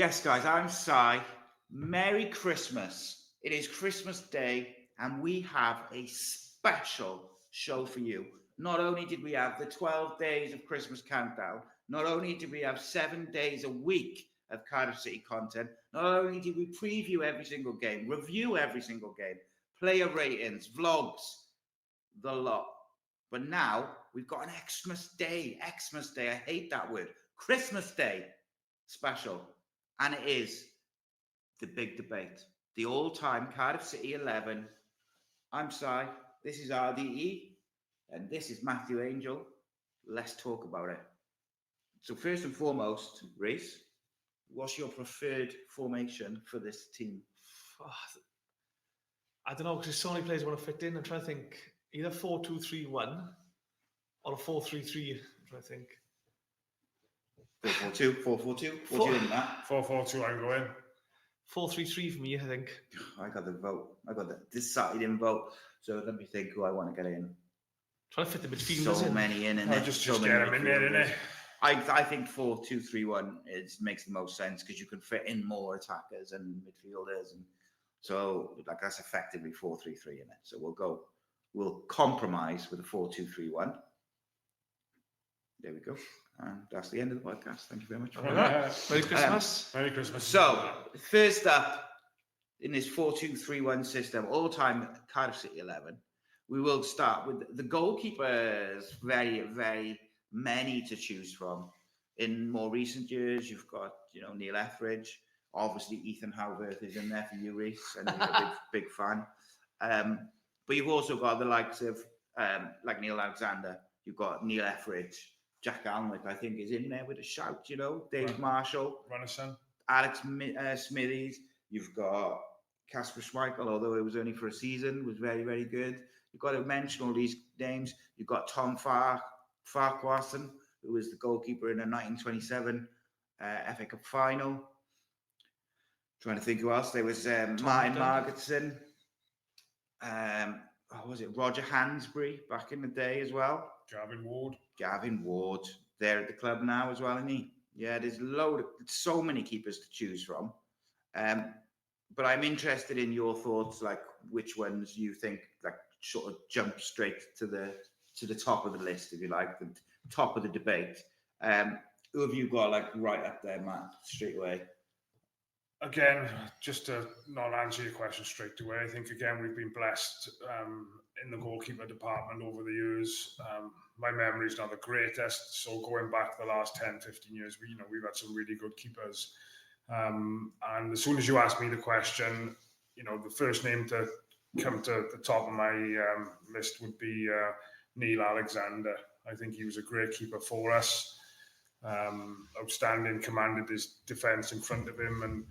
Yes, guys, I'm Si. Merry Christmas. It is Christmas Day, and we have a special show for you. Not only did we have the 12 days of Christmas countdown, not only did we have 7 days a week of Cardiff City content, not only did we preview every single game, review every single game, player ratings, vlogs, the lot. But now we've got an Xmas Day. I hate that word. Christmas Day special. And it is the big debate. The all-time Cardiff City 11. I'm Si. This is RDE. And this is Matthew Angel. Let's talk about it. So first and foremost, Reece, what's your preferred formation for this team? I don't know, because there's so many players I want to fit in. I'm trying to think either 4-2-3-1 or a 4-3-3. I'm trying to think. 4-4-2. 4-4-2. What do you think, Matt? 4-4-2, I'm going. 4-3-3 for me, I think. I got the vote. I got the deciding vote. So let me think who I want to get in. Trying to fit the midfielders so many in. And just get them in there, innit? I think 4-2-3-1 makes the most sense because you can fit in more attackers and midfielders, and so like that's effectively 4-3-3 in it. So we'll compromise with a 4-2-3-1. There we go. And that's the end of the podcast. Thank you very much. Merry Christmas. Merry Christmas. So first up in this 4-2-3-1 system, all-time Cardiff City 11, we will start with the goalkeepers. Very, very many to choose from. In more recent years, you've got Neil Etheridge. Obviously, Ethan Howarth is in there for you, Reece, and you're a big fan. But you've also got the likes of like Neil Alexander. You've got Neil Etheridge. Jack Alnwick, I think, is in there with a shout. Dave Marshall, Runnison, Alex Smithies. You've got Kasper Schmeichel, although it was only for a season, was very, very good. You've got to mention all these names. You've got Tom Farquharson, who was the goalkeeper in the 1927 FA Cup final. Trying to think who else. There was Martin Margetson. Was it Roger Hansbury back in the day as well? Gavin Ward. They're at the club now as well, isn't he? Yeah, there's so many keepers to choose from. But I'm interested in your thoughts, like which ones you think like sort of jump straight to the top of the list, if you like, the top of the debate. Who have you got like right up there, Matt, straight away? Again, just to not answer your question straight away, I think again we've been blessed in the goalkeeper department over the years. My memory's not the greatest, so going back the last 10, 15 years, we've had some really good keepers. And as soon as you asked me the question, the first name to come to the top of my list would be Neil Alexander. I think he was a great keeper for us. Outstanding, commanded his defence in front of him, and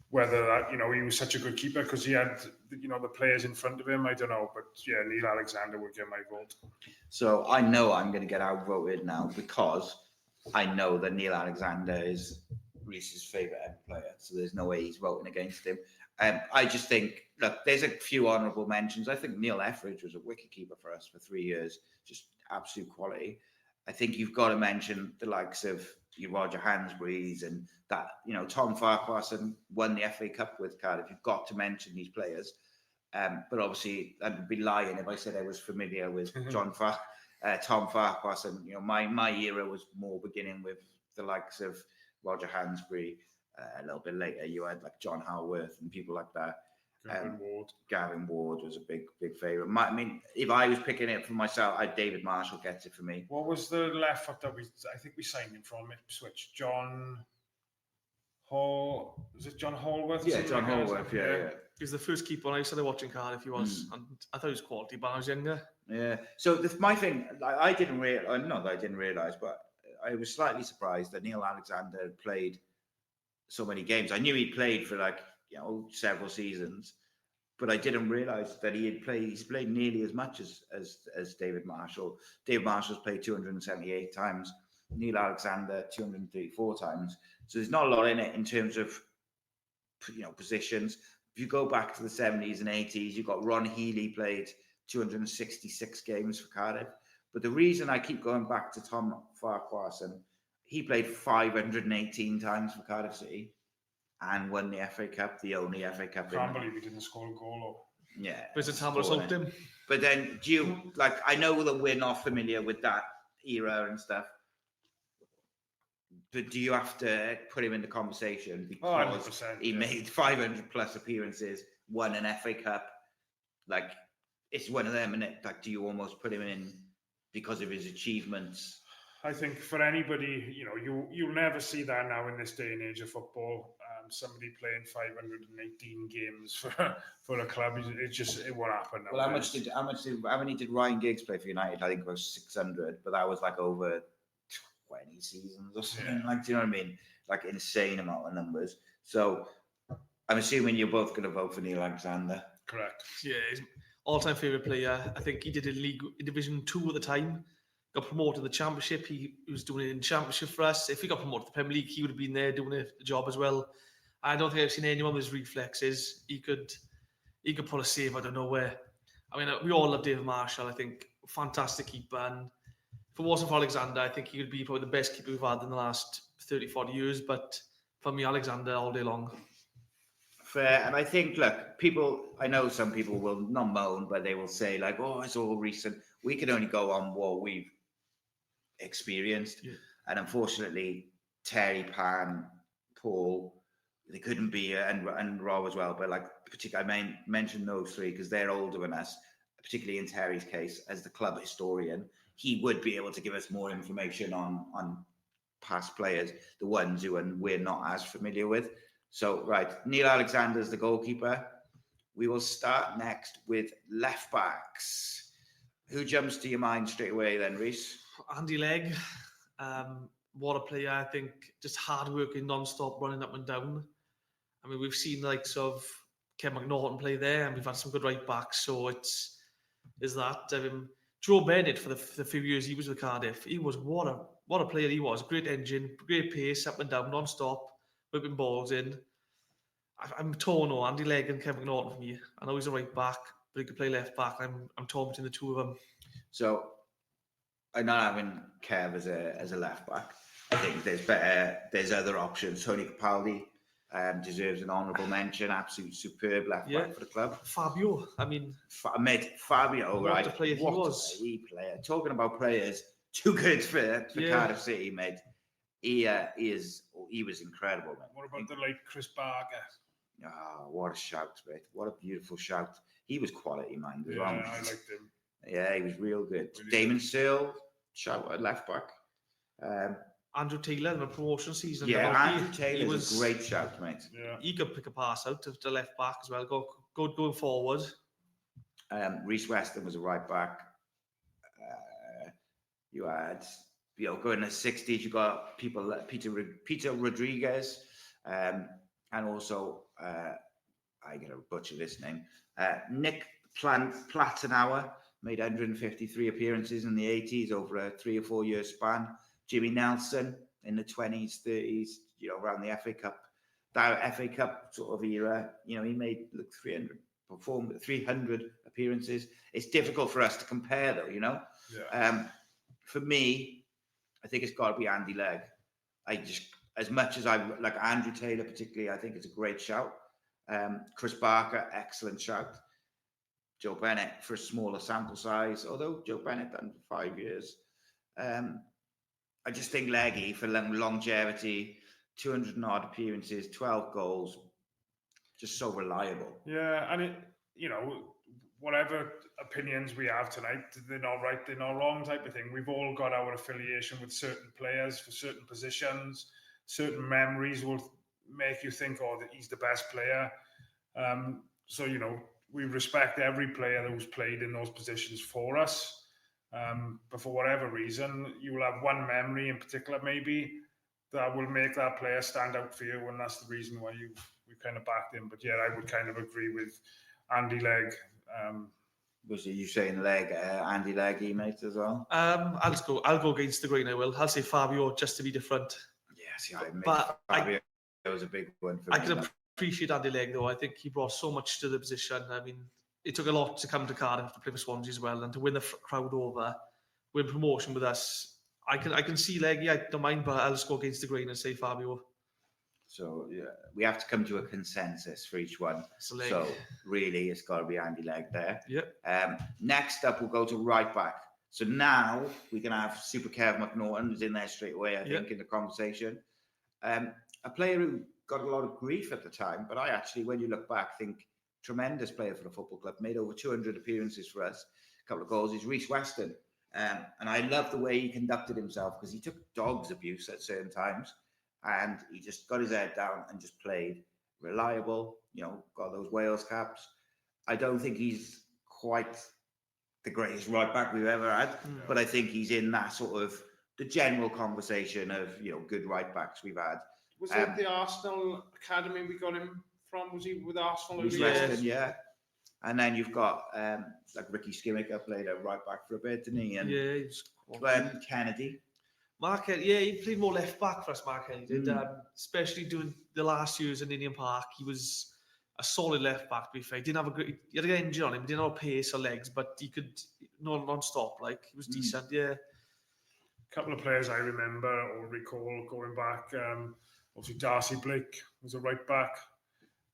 whether that he was such a good keeper because he had the players in front of him, I don't know, but yeah, Neil Alexander would get my vote. So I know I'm going to get outvoted now because I know that Neil Alexander is Reece's favourite ever player, so there's no way he's voting against him. I just think, look, there's a few honourable mentions. I think Neil Etheridge was a wicket keeper for us for 3 years, just absolute quality. I think you've got to mention the likes of your Roger Hansbury's and that, Tom Farquharson won the FA Cup with Cardiff. You've got to mention these players. But obviously, I'd be lying if I said I was familiar with Tom Farquharson. My era was more beginning with the likes of Roger Hansbury. A little bit later, you had like John Howarth and people like that. Gavin Ward was a big favourite. I mean, if I was picking it for myself, David Marshall gets it for me. What was the left foot that I think we signed him from Ipswich? John Hall. Was it John Hallworth? Yeah, John Hallworth. Yeah. He was the first keeper when I started watching Cardiff. He was, and I thought he was quality, but I was younger. Yeah. So my thing, I didn't realize. Not that I didn't realize, but I was slightly surprised that Neil Alexander had played so many games. I knew he'd played for several seasons, but I didn't realise that he's played nearly as much as David Marshall. David Marshall's played 278 times, Neil Alexander 234 times. So there's not a lot in it in terms of positions. If you go back to the 70s and 80s, you've got Ron Healy played 266 games for Cardiff. But the reason I keep going back to Tom Farquharson, he played 518 times for Cardiff City. and won the FA Cup, the only FA Cup. Can't believe he didn't score a goal. Yeah. Visit Hammer soaked him. But then, do you, like, I know that we're not familiar with that era and stuff, but do you have to put him in the conversation because 100%, he made 500 plus appearances, won an FA Cup? Like, it's one of them, innit? Like, do you almost put him in because of his achievements? I think for anybody, you know, you'll never see that now in this day and age of football. Somebody playing 518 games for a club, it won't happen. Well, how many did Ryan Giggs play for United? I think it was 600, but that was like over 20 seasons or something. Yeah. Like, do you know what I mean? Like, insane amount of numbers. So I'm assuming you're both going to vote for Neil Alexander. Correct. Yeah, he's all-time favourite player. I think he did in Division 2 at the time. Got promoted to the Championship. He was doing it in Championship for us. If he got promoted to the Premier League, he would have been there doing a job as well. I don't think I've seen anyone with his reflexes. He could pull a save out of nowhere. I mean, we all love David Marshall. I think fantastic keeper. And if it wasn't for Alexander, I think he would be probably the best keeper we've had in the last 30, 40 years. But for me, Alexander all day long. Fair. And I think, look, I know some people will not moan, but they will say, like, oh, it's all recent. We can only go on what we've experienced. Yeah. And unfortunately, Terry, Pan, Paul, they couldn't be, and Rob as well, but like, particularly, I mentioned those three because they're older than us, particularly in Terry's case, as the club historian. He would be able to give us more information on past players, the ones who we're not as familiar with. So, right, Neil Alexander's the goalkeeper. We will start next with left backs. Who jumps to your mind straight away then, Reese? Andy Legg. What a player, I think, just hard-working, non-stop, running up and down. I mean, we've seen the likes of Ken McNaughton play there, and we've had some good right-backs, so there's that. Joe Bennett, for the few years he was with Cardiff, he was, what a player he was. Great engine, great pace, up and down, non-stop, whipping balls in. I'm torn on Andy Legg and Kevin McNaughton for me. I know he's a right back, but he can play left back. I'm torn between the two of them. So I'm not having Kev as a left back. I think there's other options. Tony Capaldi deserves an honourable mention. Absolute superb left back for the club. Fabio, I mean, Fabio, what right? a player he was. What a player. Talking about players too good for Cardiff City, mate. He was incredible, man. What about the late Chris Barker? Oh, what a shout, mate. What a beautiful shout. He was quality mind as well. Yeah, I liked him. Yeah, he was real good. Really Damon good. Searle, shout at left back. Andrew Taylor in the promotion season. Yeah, Andrew Taylor was a great shout, mate. Yeah. He could pick a pass out to the left back as well, going forward. Reece Weston was a right back. You had, going in the 60s, you got people like Peter Rodriguez, and also, I gotta butcher this name, Nick Platenauer made 153 appearances in the 80s over a 3 or 4 year span. Jimmy Nelson in the 20s, 30s, around the FA Cup, that FA Cup sort of era, he made 300 appearances. It's difficult for us to compare though, Yeah. For me, I think it's got to be Andy Legg. As much as I like Andrew Taylor particularly, I think it's a great shout. Chris Barker, excellent shout. Joe Bennett for a smaller sample size, although Joe Bennett done for 5 years. I just think Leggy for longevity, 200 and odd appearances, 12 goals, just so reliable. Yeah, and whatever opinions we have tonight, they're not right, they're not wrong type of thing. We've all got our affiliation with certain players for certain positions. Certain memories will make you think, oh, he's the best player. So, we respect every player who's played in those positions for us. But for whatever reason, you will have one memory in particular, maybe, that will make that player stand out for you, and that's the reason why we kind of backed him. But yeah, I would kind of agree with Andy Legg. Was it you saying Legg, Andy Leggy, mate, as well? I'll go against the grain. I will. I'll say Fabio just to be different. Yes, Fabio was a big one for me. I can appreciate Andy Legg though. I think he brought so much to the position. I mean, it took a lot to come to Cardiff to play for Swansea as well, and to win the crowd over, win promotion with us. I can see Leggy. I don't mind, but I'll just go against the grain and say Fabio. So yeah, we have to come to a consensus for each one. It's a leg. So really, it's got to be Andy Legg there. Yep. Next up, we'll go to right back. So now we can have Super Kev McNaughton, who's in there straight away, I think, in the conversation. A player who got a lot of grief at the time, but I actually, when you look back, think tremendous player for the football club, made over 200 appearances for us, a couple of goals, is Reece Weston. And I love the way he conducted himself because he took dog's abuse at certain times and he just got his head down and just played. Reliable, got those Wales caps. I don't think he's quite the greatest right back we've ever had, but I think he's in that sort of the general conversation of good right backs we've had. Was it the Arsenal academy we got him from? Was he with Arsenal? Weston, yeah. And then you've got like Ricky Skimmicker played a right back for a bit, didn't he? And he's Kennedy. Mark, he played more left back for us. Mark Kennedy did, especially doing the last years in Indian Park. He was a solid left back. To be fair, he didn't have he had an engine on him. He didn't have pace or legs, but he could non-stop. Like he was decent. Yeah. A couple of players I remember or recall going back. Obviously, Darcy Blake was a right back.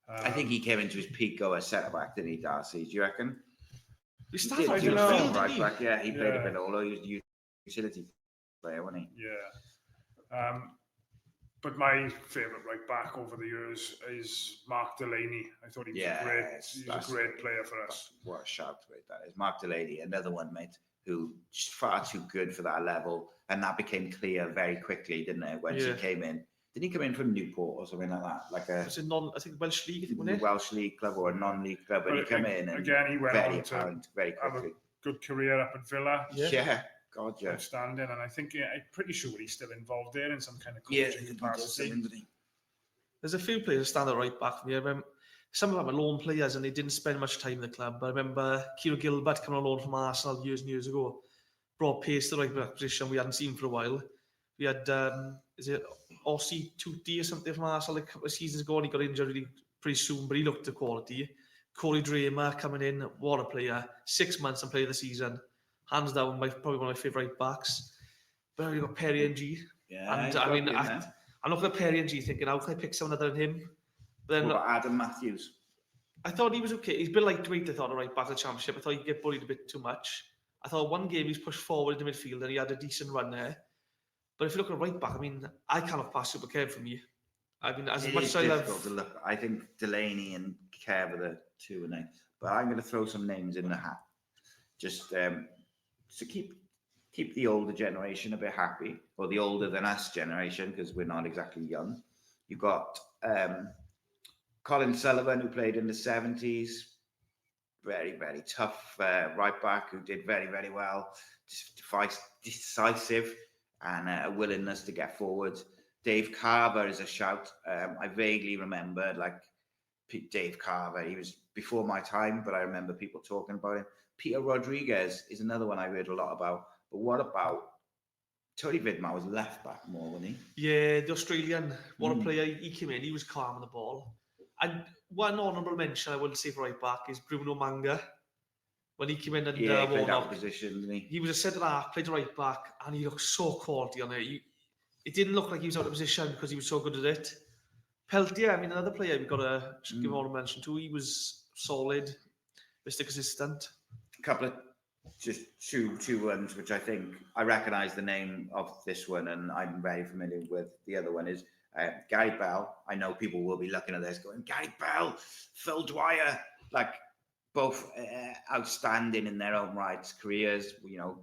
I think he came into his peak go as centre back, didn't he, Darcy? Do you reckon? He started right back. Yeah, he played a bit, although he was a utility player, wasn't he? Yeah. But my favourite right back over the years is Mark Delaney. I thought he was a great player for us. What a shout that is. Mark Delaney, another one, mate, who just far too good for that level. And that became clear very quickly, didn't it, when she came in. Did he come in from Newport or something like that? It's I think Welsh League, wasn't it? Welsh League club or a non-league club, and he came in and again he went very on to apparent, very quickly. Have a good career up at Villa. Yeah. God, yeah. Outstanding, and I think I'm pretty sure he's still involved there in some kind of coaching capacity. There's a few players stand at right back for me. I remember some of them are loan players and they didn't spend much time in the club. But I remember Kieran Gilbert coming on loan from Arsenal years and years ago. Brought pace to the right back position we hadn't seen for a while. We had, is it Ossie Tutti or something from Arsenal a couple of seasons ago, and he got injured really pretty soon, but he looked the quality. Corey Dramer coming in, what a player. 6 months and playing the season. Hands down, probably one of my favourite right backs. But we got Perry and G. Yeah, and I mean, I'm looking at Perry and G thinking, how can I pick someone other than him? But then, what about Adam Matthews? I thought he was okay. He's a bit lightweight, I thought, right back in the Championship. I thought he'd get bullied a bit too much. I thought one game he's pushed forward in the midfield and he had a decent run there. But if you look at right back, I mean, I can't have passed Super Kev for me. I mean, as much as I love... to look. I think Delaney and Kev are the two in there. But I'm going to throw some names in the hat. Just to keep the older generation a bit happy, or the older than us generation, because we're not exactly young. You've got Colin Sullivan, who played in the 70s. Very, very tough right back who did very, very well. Decisive and a willingness to get forward. Dave Carver is a shout. I vaguely remember Dave Carver. He was before my time, but I remember people talking about him. Peter Rodriguez is another one I heard a lot about. But what about Tony Vidmar? Was left back more, wasn't he? Yeah, the Australian. What a player. He came in, he was calm on the ball. And one honourable mention I would say for right back is Bruno Manga. When he came in and he played out of position, didn't he? He was a centre half, played right back, and he looked so quality on it. It didn't look like he was out of position because he was so good at it. Peltier, I mean, another player we've got to give honourable mention to. He was solid, Mr. Consistent. A couple of just two ones, which I think I recognise the name of this one, and I'm very familiar with. The other one is Gary Bell. I know people will be looking at this going, Gary Bell, Phil Dwyer, both outstanding in their own rights, careers,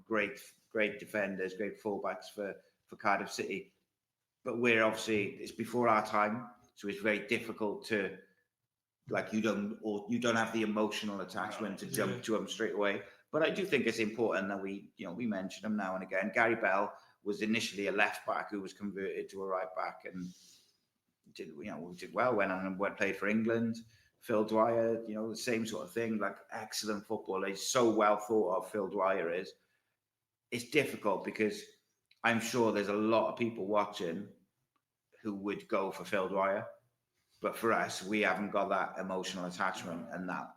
great defenders, great fullbacks for Cardiff City. But we're obviously, it's before our time, so it's very difficult to, you don't have the emotional attachment to jump to them straight away. But I do think it's important that we mention them now and again. Gary Bell was initially a left back who was converted to a right back and did well, went on and played for England. Phil Dwyer, the same sort of thing, excellent footballer. He's so well thought of, Phil Dwyer is. It's difficult because I'm sure there's a lot of people watching who would go for Phil Dwyer. But for us, we haven't got that emotional attachment and that.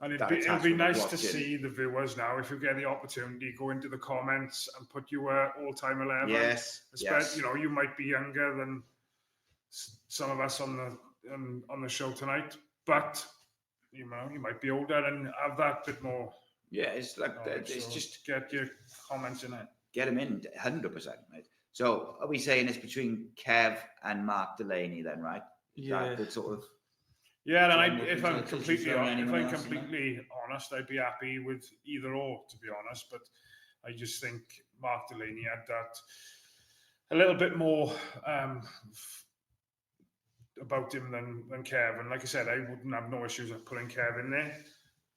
And it'd be nice to see the viewers now, if you get the opportunity, go into the comments and put your all-time 11. Yes. You might be younger than some of us on the show tonight, but you might be older and have that bit more. Yeah, it's like it's so just get your comments in it. Get him in 100%, right? So are we saying it's between Kev and Mark Delaney then, right? Yeah. That sort of. Yeah, and John, if I'm would you completely throw anyone else in there? honest, I'd be happy with either or, to be honest. But I just think Mark Delaney had that a little bit more about him than Kev. And like I said, I wouldn't have no issues with putting Kev in there.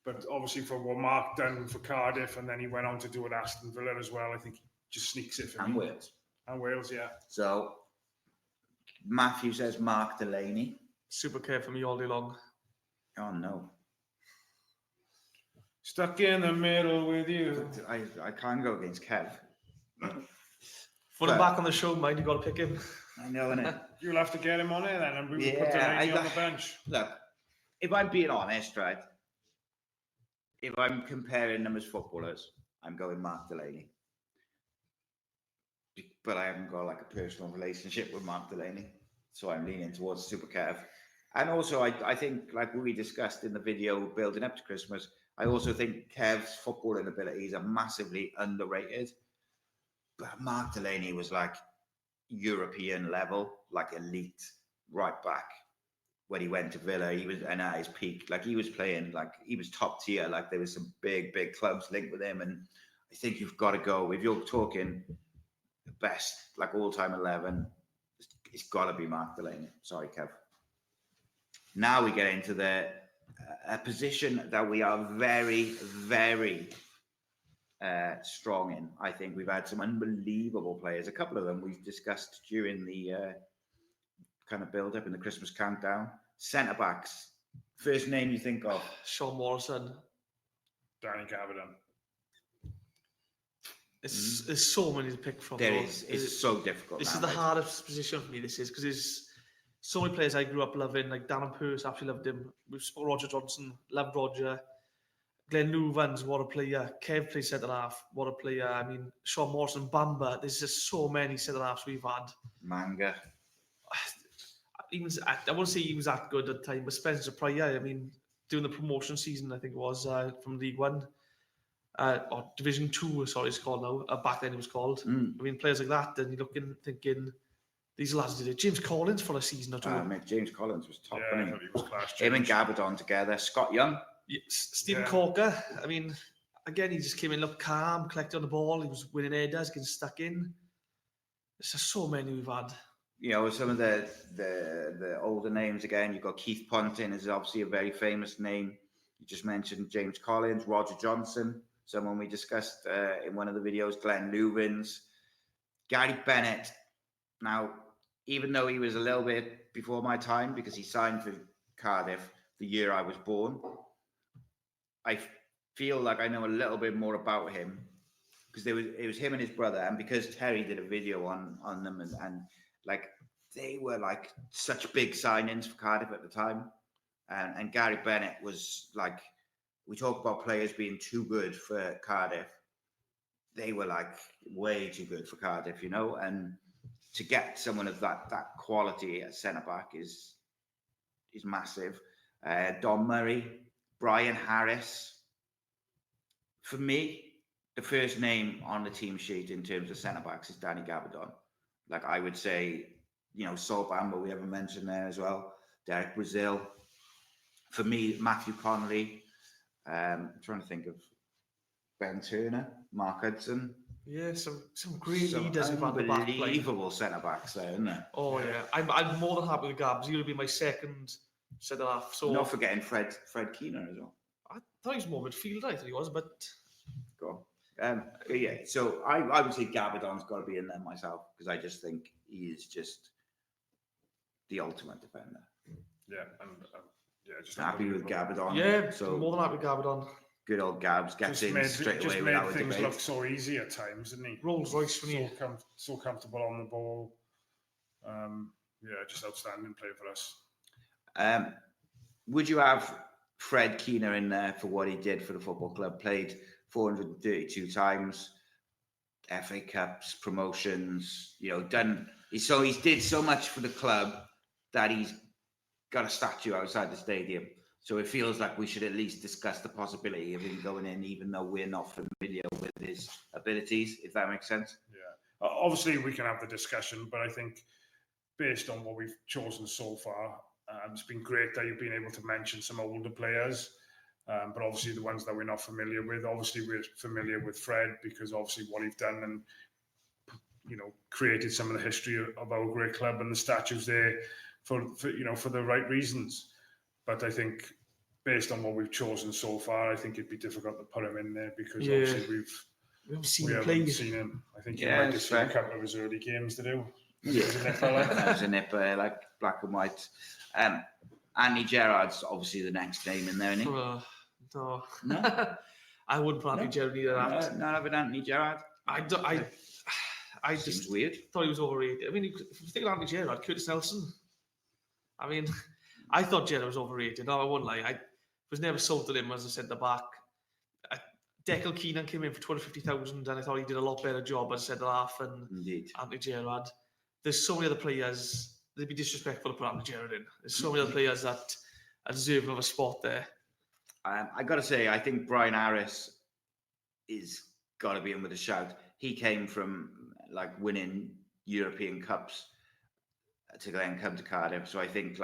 But obviously for what Mark done for Cardiff, and then he went on to do it at Aston Villa as well, I think he just sneaks it for And me. Wales. And Wales, yeah. So Matthew says Mark Delaney. Super care for me all day long. Oh no. Stuck in the middle with you. I can't go against Kev. Put him back on the show, mind, you got to pick him. I know, innit? You'll have to get him on here then, and we will put Delaney on the bench. Look, if I'm being honest, right? If I'm comparing them as footballers, I'm going Mark Delaney. But I haven't got like a personal relationship with Mark Delaney, so I'm leaning towards Super Kev. And also, I think, like we discussed in the video building up to Christmas, I also think Kev's footballing abilities are massively underrated. But Mark Delaney was like European level, like elite right back. When he went to Villa, he was and at his peak, like he was playing, like he was top tier. Like there was some big clubs linked with him, and I think you've got to go if you're talking the best, like all-time 11. It's got to be Mark Delaney. Sorry, Kev. Now we get into a position that we are very, very strong in. I think we've had some unbelievable players. A couple of them we've discussed during the kind of build up in the Christmas countdown. Centre backs. First name you think of? Sean Morrison. Danny Gabardon. There's so many to pick from. There is. It's so difficult. This is the hardest position for me. This is because there's so many players I grew up loving. Like Darren Purse, absolutely loved him. We've spoken Roger Johnson, loved Roger. Glenn Louvans, what a player. Kev plays centre half, what a player. I mean, Sean Morrison, Bamba. There's just so many centre halves we've had. Manga. I won't say he was that good at the time, but Spencer Pryor, I mean, during the promotion season, I think it was from League One, or Division 2, sorry, it's called now. Back then it was called. I mean, players like that, then you're looking, thinking, these lads did it. James Collins for a season or two. Mate, James Collins was top. Yeah, I thought he was class. Him and Gabardon together. Scott Young. Stephen Corker, I mean, again, he just came in, looked calm, collected on the ball. He was winning headers, getting stuck in. There's just so many we've had. You know, some of the older names again. You've got Keith Ponting is obviously a very famous name. You just mentioned James Collins, Roger Johnson, someone we discussed in one of the videos, Glenn Louvans, Gary Bennett. Now, even though he was a little bit before my time because he signed for Cardiff the year I was born, I feel like I know a little bit more about him because it was him and his brother, and because Terry did a video on them and like they were like such big signings for Cardiff at the time, and Gary Bennett was like, we talk about players being too good for Cardiff. They were like way too good for Cardiff, you know, and to get someone of that quality at centre back is massive. Don Murray, Brian Harris. For me, the first name on the team sheet in terms of centre backs is Danny Gabardon. Like I would say, you know, Sol Bamba, we haven't mentioned there as well. Derek Brazil. For me, Matthew Connolly. I'm trying to think of Ben Turner, Mark Hudson. Yeah, some great leaders we've had the back. Unbelievable centre backs there, isn't there? Oh yeah, I'm more than happy with Gabs. He's going to be my second centre half. So not forgetting Fred Keener as well. I thought he was more midfield. I thought he was, but go on. Yeah, so I would say Gabardon's got to be in there myself because I just think he is just the ultimate defender. Yeah, and just happy with Gabardon. Yeah, so more than happy with Gabardon. Good old Gabs gets in straight away without a debate. Things look so easy at times, didn't he? Rolls Royce for me. So comfortable on the ball. Just outstanding play for us. Would you have Fred Keener in there for what he did for the football club? Played 432 times, FA Cups, promotions. You know, he did so much for the club that he's got a statue outside the stadium. So it feels like we should at least discuss the possibility of him going in, even though we're not familiar with his abilities, if that makes sense. Yeah. Obviously, we can have the discussion, but I think based on what we've chosen so far, it's been great that you've been able to mention some older players. But obviously the ones that we're not familiar with, obviously we're familiar with Fred because obviously what he's done and, created some of the history of our great club and the statues there for the right reasons. But I think based on what we've chosen so far, I think it'd be difficult to put him in there because obviously we haven't seen him. I think you might have seen a couple of his early games to do. Yeah, that was a nipper, like black and white. Anthony Gerrard's obviously the next name in there, isn't he? No. I wouldn't put Anthony Gerrard either. Not having Anthony Gerrard. I just seems weird. Thought he was overrated. I mean, if you think of Anthony Gerrard, Curtis Nelson. I mean, I thought Gerrard was overrated. No, I won't lie. I was never sold to him as a centre back. Declan Keenan came in for 250,000, and I thought he did a lot better job as a centre half than Anthony Gerrard. There's so many other players. They'd be disrespectful to put Anthony Gerrard in. There's so many other players that are deserving of a spot there. I got to say, I think Brian Harris is got to be in with a shout. He came from winning European Cups to then come to Cardiff. So I think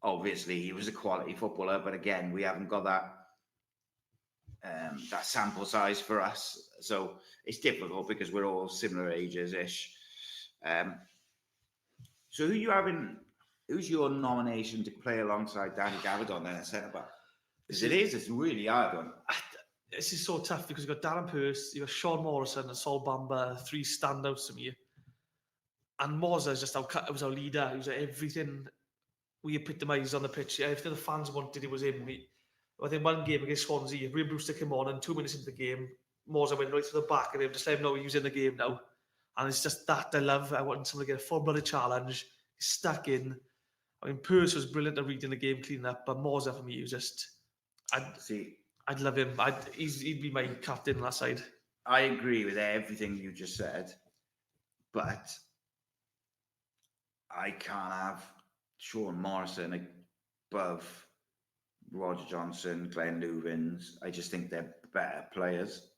obviously he was a quality footballer, but again, we haven't got that sample size for us. So it's difficult because we're all similar ages-ish. So who's your nomination to play alongside Danny Gavardon then at centre-back? Because it's a really hard one. This is so tough because you've got Darren Purse, you've got Sean Morrison and Sol Bamba, three standouts to me. And Moza is just was our leader. He was everything we epitomised on the pitch. Everything the fans wanted, it was him. I think one game against Swansea, Ray Brewster came on and 2 minutes into the game, Moza went right to the back and just let him know he was in the game now. And it's just that I love. I want someone to get a full-blooded challenge. He's stuck in. I mean, Purse was brilliant at reading the game, cleaning up, but Moza for me was just... I'd love him. He'd be my captain on that side. I agree with everything you just said, but I can't have Sean Morrison above Roger Johnson, Glenn Loovens. I just think they're better players.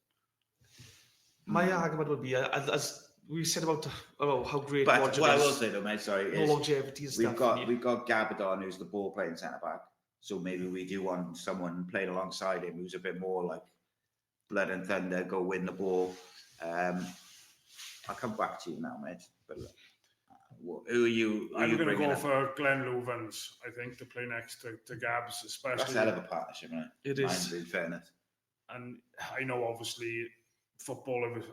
My argument would be, as we said about how great but Roger what is. I will say though, mate, sorry, no longevity and stuff. We've got Gabardon, who's the ball playing centre back. So maybe we do want someone playing alongside him who's a bit more like blood and thunder, go win the ball. I'll come back to you now, mate. But who are you? I'm going to go for Glenn Loovens, I think, to play next to Gabs, especially. That's a hell of a partnership, isn't it? It is. In fairness. And I know, obviously, football have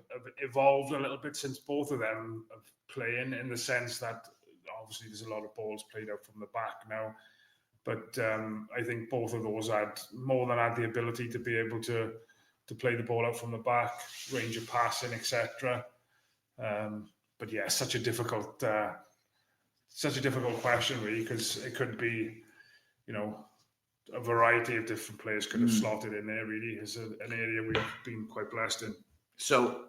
evolved a little bit since both of them are playing, in the sense that obviously there's a lot of balls played out from the back now. But I think both of those had the ability to be able to play the ball out from the back, range of passing, etc. But yeah, such a difficult question, really, because it could be, a variety of different players could have slotted in there. Really, is an area we've been quite blessed in. So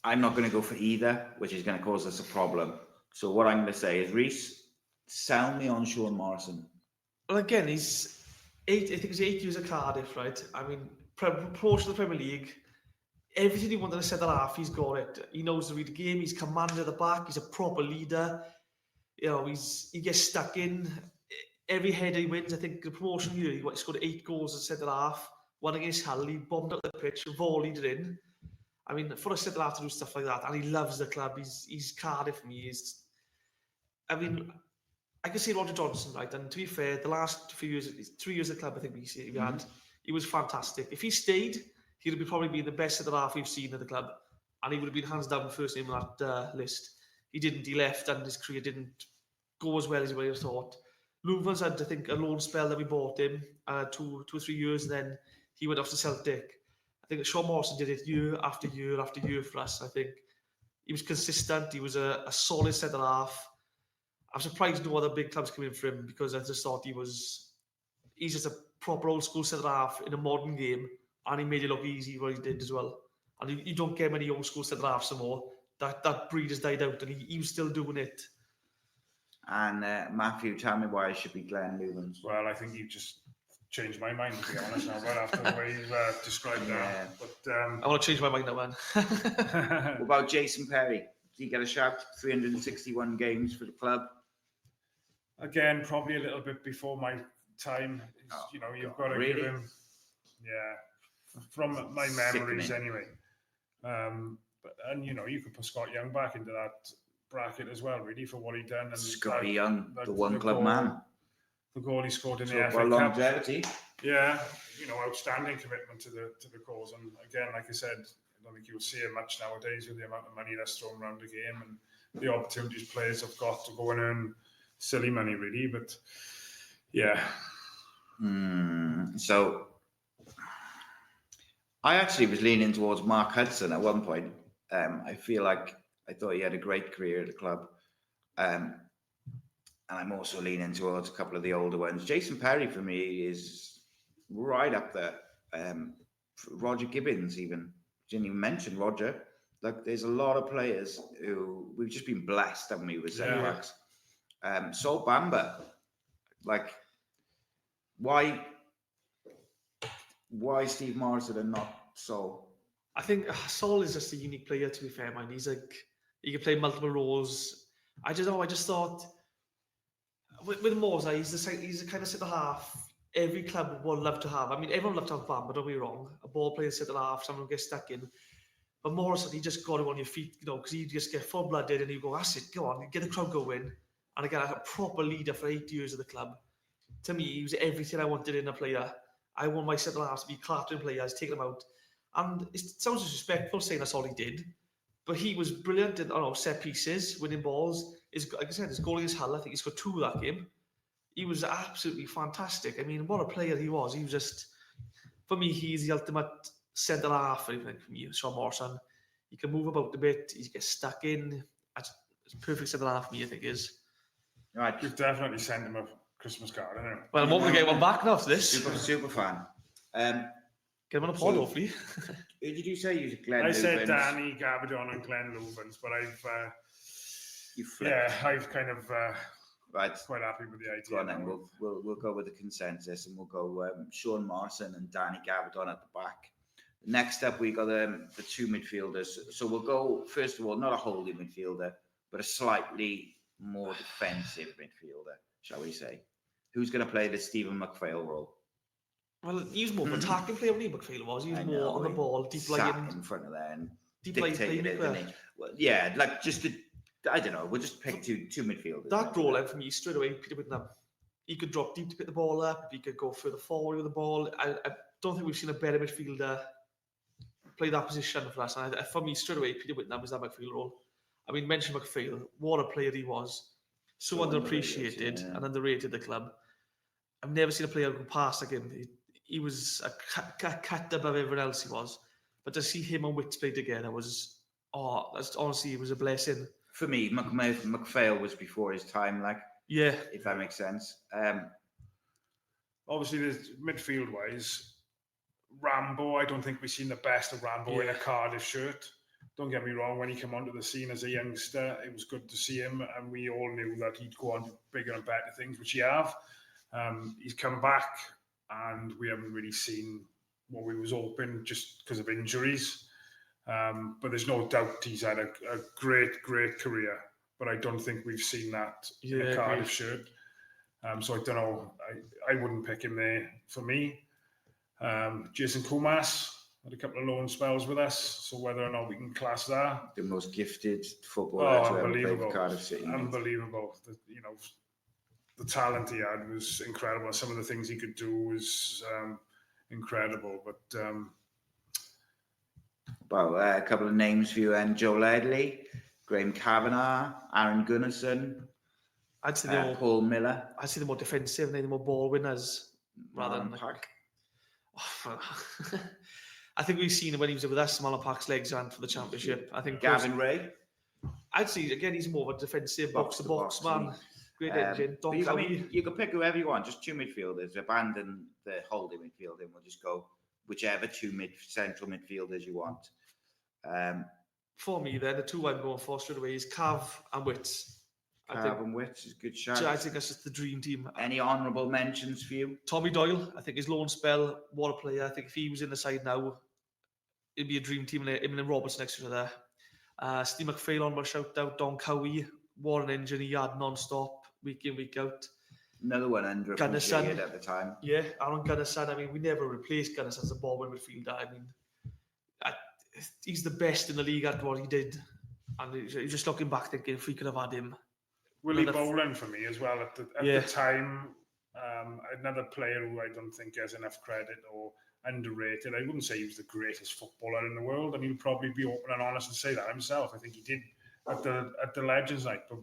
I'm not going to go for either, which is going to cause us a problem. So what I'm going to say is, Reece, sell me on Sean Morrison. Well, again, he's 8 years at Cardiff, right? I mean, promotion to the Premier League. Everything he wanted to set half, he's got it. He knows to read the game. He's commanded at the back. He's a proper leader. He gets stuck in. Every header he wins, I think the promotion year, he scored 8 goals at centre half. One against Hull, he bombed up the pitch, volleyed it in. I mean, for a centre half to do stuff like that, and he loves the club. He's Cardiff for me. I can see Roger Johnson, right? And to be fair, the last few years, 3 years at the club, I think we had, he was fantastic. If he stayed, he would probably be the best centre half we've seen at the club, and he would have been hands down first name on that list. He didn't. He left, and his career didn't go as well as he would have thought. Loovens had, I think, a loan spell that we bought him, 2 or 3 years, and then he went off to Celtic. I think Sean Morrison did it year after year after year for us. I think he was consistent. He was a solid centre half. I'm surprised no other big clubs came in for him, because I just thought he's just a proper old school centre half in a modern game, and he made it look easy what he did as well. And you don't get many old school centre halves anymore. that breed has died out, and he was still doing it. And Matthew, tell me why it should be Glenn Lubens. Well, I think you just changed my mind, to be honest, now, right after the way you've described that. But I want to change my mind now, man. What about Jason Perry? Did he get a shout? 361 games for the club. Again, probably a little bit before my time. You've got to give him, from my memories anyway. You could put Scott Young back into that bracket as well, really, for what he done. And Scotty Young, the one club man. The goal he scored in the FA Cup. Longevity. Yeah, outstanding commitment to the cause. And again, like I said, I don't think you'll see it much nowadays with the amount of money that's thrown around the game and the opportunities players have got to go and earn silly money, really. But yeah. So I actually was leaning towards Mark Hudson at one point. I thought he had a great career at the club. And I'm also leaning towards a couple of the older ones. Jason Perry, for me, is right up there. Roger Gibbons, even. Didn't even mention Roger. Like, there's a lot of players who we've just been blessed, haven't we, with centre backs. Sol Bamba, like, why Steve Morrison and not Sol? I think Sol is just a unique player, to be fair, man. He's like, he can play multiple roles. I just thought with Morza, he's a kind of centre half every club would love to have. I mean, everyone loved to have Bamba, don't be wrong. A ball playing centre half, someone gets stuck in. But Morrison, he just got him on your feet, because he just get full-blooded and you go, that's it, go on, get the crowd going. And again, a proper leader for 8 years of the club. To me, he was everything I wanted in a player. I want my centre halves to be clattering players, taking them out. And it sounds disrespectful saying that's all he did. But he was brilliant in set pieces, winning balls. Like I said, his goal against Hull, I think he's got 2 that game. He was absolutely fantastic. I mean, what a player he was. He was just, for me, he's the ultimate centre half, I think, for me, Sean Morrison. He can move about a bit. He gets stuck in. It's perfect centre half for me, I think, is. Right, you've definitely sent him a Christmas card, haven't you? Well, I'm hoping to get one back now for this. Super fan. Get him on a pod, hopefully. Who did you say? You Glenn I Lubens? said Danny Gabardon and Glenn Lubens, but I've kind of right. quite happy with the idea. Go on then. We'll go with the consensus, and we'll go Sean Morrison and Danny Gabardon at the back. Next up, we got the 2 midfielders. So we'll go, first of all, not a holding midfielder, but a slightly more defensive midfielder, shall we say? Who's going to play the Stephen McPhail role? Well, he was more of an attacking player than McPhail was. He was more on the ball, deep lying in front of there and deep lying playmaker. Well, yeah, like just I don't know. We'll just pick two midfielders. That role out for me straight away, Peter Whittingham. He could drop deep to pick the ball up. He could go further forward with the ball. I don't think we've seen a better midfielder play that position for us. And for me, straight away, Peter Whittingham is that midfield role. I mean, mention McPhail. What a player he was. So underappreciated and underrated at the club. I've never seen a player go past like him. He was a cut above everyone else he was. But to see him and Witts play together was, honestly, it was a blessing. For me, McPhail was before his time, like, yeah, if that makes sense. Obviously, there's midfield-wise, Rambo, I don't think we've seen the best of Rambo in a Cardiff shirt. Don't get me wrong, when he came onto the scene as a youngster, it was good to see him, and we all knew that he'd go on to bigger and better things, which he have. He's come back, and we haven't really seen what we was hoping just because of injuries. But there's no doubt he's had a great career. But I don't think we've seen that in a Cardiff shirt. So I don't know. I wouldn't pick him there for me. Jason Kumas had a couple of loan spells with us. So whether or not we can class that. The most gifted footballer to ever play for Cardiff City. Unbelievable. The talent he had was incredible. Some of the things he could do was incredible. But a couple of names for you, and Joe Ledley, Graham Kavanagh, Aaron Gunnarsson, I'd say Paul Miller. I'd say the more defensive and the more ball winners rather than Pack. I think we've seen when he was with us, Marlon Park's legs ran for the championship. I think Gavin Ray. I'd say again he's more of a defensive box-to-box man. Great engine. You can pick whoever you want, just 2 midfielders. Abandon the holding midfield, and we'll just go whichever 2 central midfielders you want. for me, then the two I'm going for straight away is Cav and Wits. Cav and Wits is a good shout. I think that's just the dream team. Any honourable mentions for you? Tommy Doyle, I think his loan spell, what a player. I think if he was in the side now, it'd be a dream team. Him and Roberts next to there. Steve McPhail on my shout out. Don Cowie, what an engine he had non-stop, week in, week out. Another one underappreciated at the time. Yeah, Aaron Gunnarsson. I mean, we never replaced Gunnarsson as a ball midfielder. I mean, he's the best in the league at what he did. And just looking back, thinking if we could have had him. Willie Boland for me as well. At the time, another player who I don't think has enough credit or underrated. I wouldn't say he was the greatest footballer in the world, and he'd probably be open and honest and say that himself. I think he did at the Legends night, but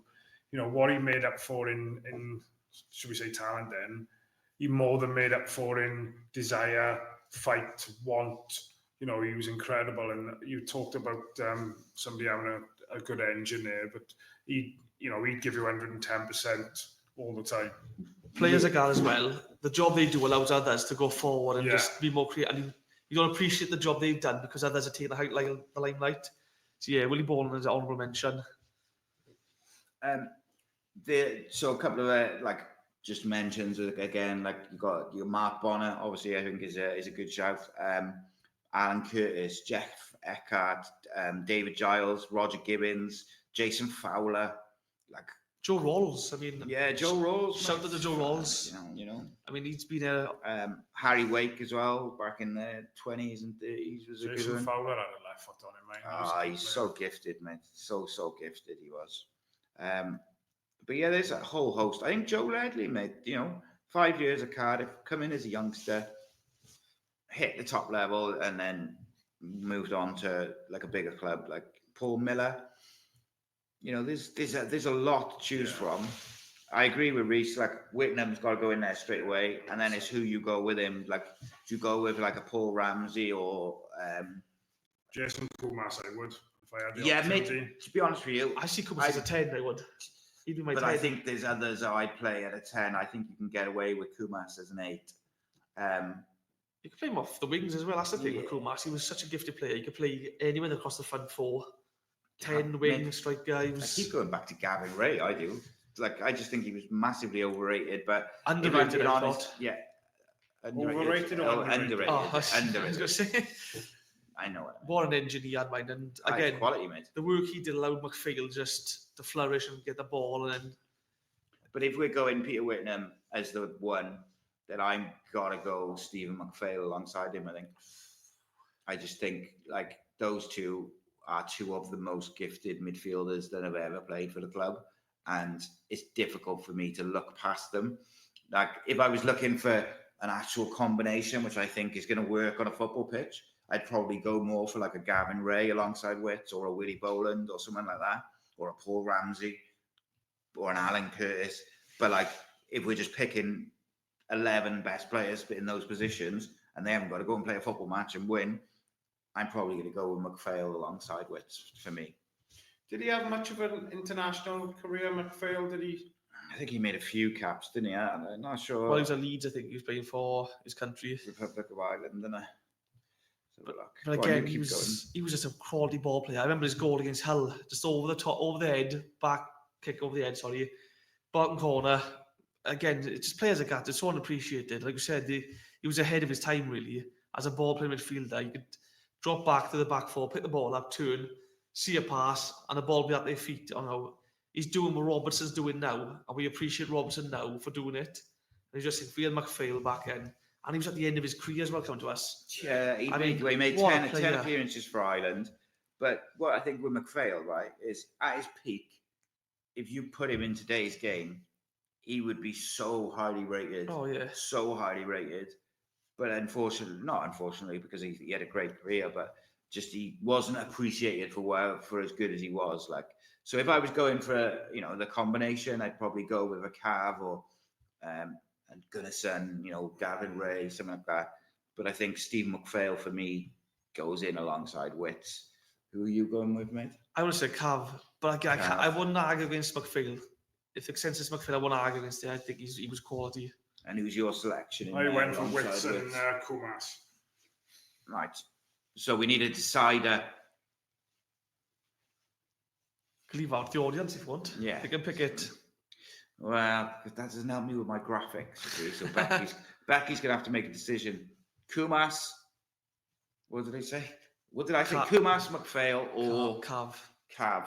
what he made up for in should we say talent, then he more than made up for in desire, fight, want. He was incredible. And you talked about somebody having a good engine there, but he'd give you 110% all the time. Players like that as well. The job they do allows others to go forward and just be more creative. And you don't appreciate the job they've done because others are taking the limelight. So yeah, Willie Boland is an honourable mention. So a couple of just mentions again, like you got your Mark Bonner, obviously I think is a good shout. Alan Curtis, Jeff Eckhart, David Giles, Roger Gibbons, Jason Fowler, Joe Rawls. I mean, Joe Rawls. Shout out to Joe Rawls. I mean, he's been Harry Wake as well, back in the 20s and 30s was a good one. Jason Fowler had a left foot on him, mate. He's so gifted, mate. So gifted he was. But yeah, there's a whole host. I think Joe Ledley, mate, 5 years at Cardiff, come in as a youngster, hit the top level, and then moved on to a bigger club like Paul Miller. There's a lot to choose from. I agree with Reece. Whitnam's got to go in there straight away, and then it's who you go with him. Do you go with a Paul Ramsey or Jason Kumas? I would if I had the opportunity. Mate, to be honest with you, I see Kumas as a 10. I would. He'd be my 10. I think there's others I'd play at a 10. I think you can get away with Kumas as an 8. You could play him off the wings as well. That's the thing with Kumas. He was such a gifted player. You could play anyone across the front 4. 10 wing strike guys. I keep going back to Gavin Ray. I do. I just think he was massively overrated, but underrated. Honest, overrated or underrated? Underrated. I was going to say. I know it. What an engine he had, mind. And again, quality, mate. The work he did allowed McPhail just to flourish and get the ball. But if we're going Peter Whitnam as the one, then I'm gotta go Stephen McPhail alongside him. I think. I just think those two are two of the most gifted midfielders that have ever played for the club, and it's difficult for me to look past them. If I was looking for an actual combination, which I think is going to work on a football pitch, I'd probably go more for a Gavin Ray alongside Witts, or a Willie Boland, or someone like that, or a Paul Ramsey, or an Alan Curtis. But if we're just picking 11 best players in those positions, and they haven't got to go and play a football match and win, I'm probably going to go with McPhail alongside Witts for me. Did he have much of an international career, McPhail? Did he? I think he made a few caps, didn't he? I'm not sure. Well, he was at Leeds, I think he was playing for his country. Republic of Ireland, didn't he? But again, he was just a quality ball player. I remember his goal against Hull, just over the head, back kick over the head, bottom corner. Again, it's just players like that. It's so unappreciated. Like you said, he was ahead of his time, really. As a ball playing midfielder, you could drop back to the back 4, pick the ball up, turn, see a pass, and the ball be at their feet. He's doing what Robertson's doing now, and we appreciate Robertson now for doing it. And he's just real McPhail back in. And he was at the end of his career as well, coming to us. Yeah, he made 10 appearances for Ireland. But what I think with McPhail, right, is at his peak, if you put him in today's game, he would be so highly rated. Oh, yeah. So highly rated. But not unfortunately, because he had a great career, but just he wasn't appreciated for as good as he was. So if I was going for the combination, I'd probably go with a Cav or and Gunnarsson, Gavin Ray, something like that. But I think Steve McPhail for me goes in alongside Witts. Who are you going with, mate? I would say Cav, but I wouldn't argue against McPhail. If the consensus McPhail, I wouldn't argue against it. I think he was quality. And who's your selection? I went for Witts and Kumas. Right. So we need a decider. Leave out the audience if you want. Yeah. They can pick it. Well, that doesn't help me with my graphics, you see. So Becky's going to have to make a decision. Kumas, what did I say? What did I say? Kumas, McPhail, or Cav. Cav.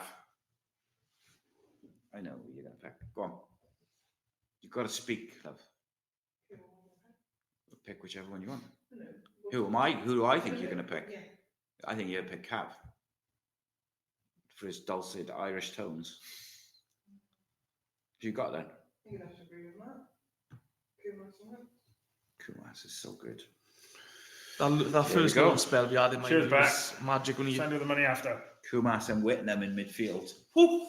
I know who you're going to pick. Go on. You've got to speak, love. Pick whichever one you want. Who am I? Who do I think you're going to pick? I think you're going to pick Cav. For his dulcet Irish tones. Who you got then? You'd have to agree with that. Kumas is so good. That first goal spell we had in Cheers, mind was magic when he... Send you the money after. Kumas and Whitnam in midfield. Woo!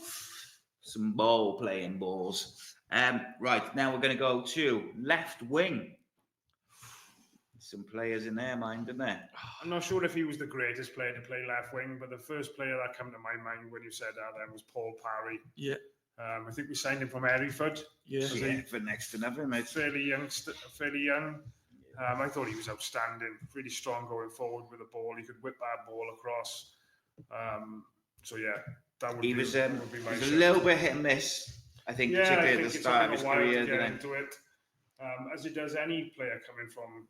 Some ball playing balls. Right, now we're going to go to left wing. Some players in their mind, isn't there? I'm not sure if he was the greatest player to play left wing, but the first player that came to my mind when you said that then was Paul Parry. Yeah. I think we signed him from Hereford. Yeah. For next to nothing, mate. Fairly young. I thought he was outstanding. Really strong going forward with the ball. He could whip that ball across. So yeah, that would He be, was, that would be my he was a shout. little bit hit and miss. I think particularly at the start of his career. To get into it, as it does any player coming from,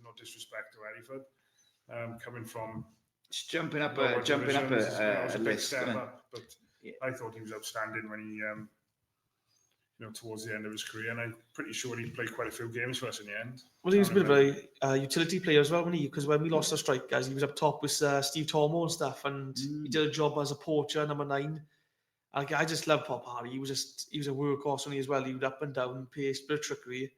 no disrespect to Hereford, coming from Just jumping up lower a divisions, it was a big list. step Isn't it? up, but Yeah. I thought he was outstanding when he, towards the end of his career, and I'm pretty sure he played quite a few games for us in the end. Well, he was a bit of a utility player as well, wasn't he? Because when we lost our strikers, he was up top with Steve Tormo and stuff, and he did a job as a poacher, number 9. I just love Paul Parry. He was a workhorse when he as well. He would up and down, pace, bit of trickery.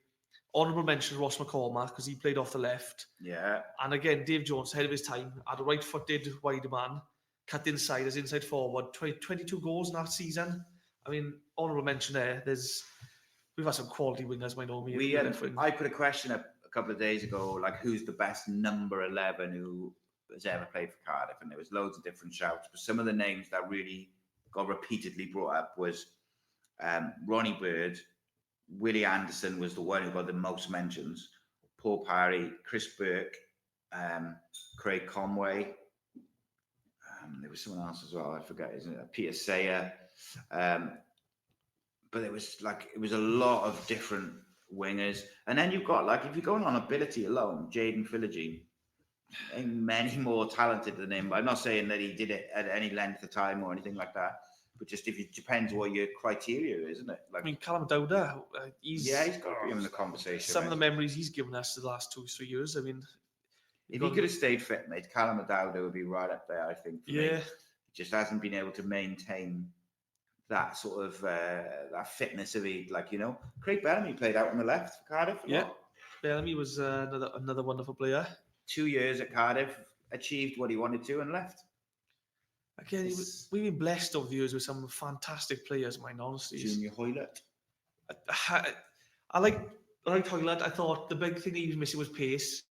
Honourable mention Ross McCormack because he played off the left. Yeah. And again, Dave Jones, ahead of his time, had a right-footed wide man, cut inside as inside forward. 22 goals in that season. I mean, honourable mention there. We've had some quality wingers, by no means. I put a question up a couple of days ago, like who's the best number 11 who has ever played for Cardiff, and there was loads of different shouts. But some of the names that really got repeatedly brought up was Ronnie Bird, Willie Anderson was the one who got the most mentions. Paul Parry, Chris Burke, Craig Conway. There was someone else as well. I forget, isn't it? Peter Sayer. But it was a lot of different wingers. And then you've got, if you're going on ability alone, Jaden Philogene, ain't many more talented than him. I'm not saying that he did it at any length of time or anything like that. But just it depends what your criteria is, isn't it? I mean, Callum Dowder, he's got to be in the conversation. Some of the memories he's given us the last 2-3 years. I mean, if he could have stayed fit, mate, Callum Dowder would be right up there, I think. For me. He just hasn't been able to maintain that sort of that fitness of it. Craig Bellamy played out on the left for Cardiff. Bellamy was another wonderful player. 2 years at Cardiff, achieved what he wanted to and left. Again, we've been blessed over the years with some fantastic players, mine, honestly. Junior Hoylett. I like Hoylett. I thought the big thing he was missing was pace.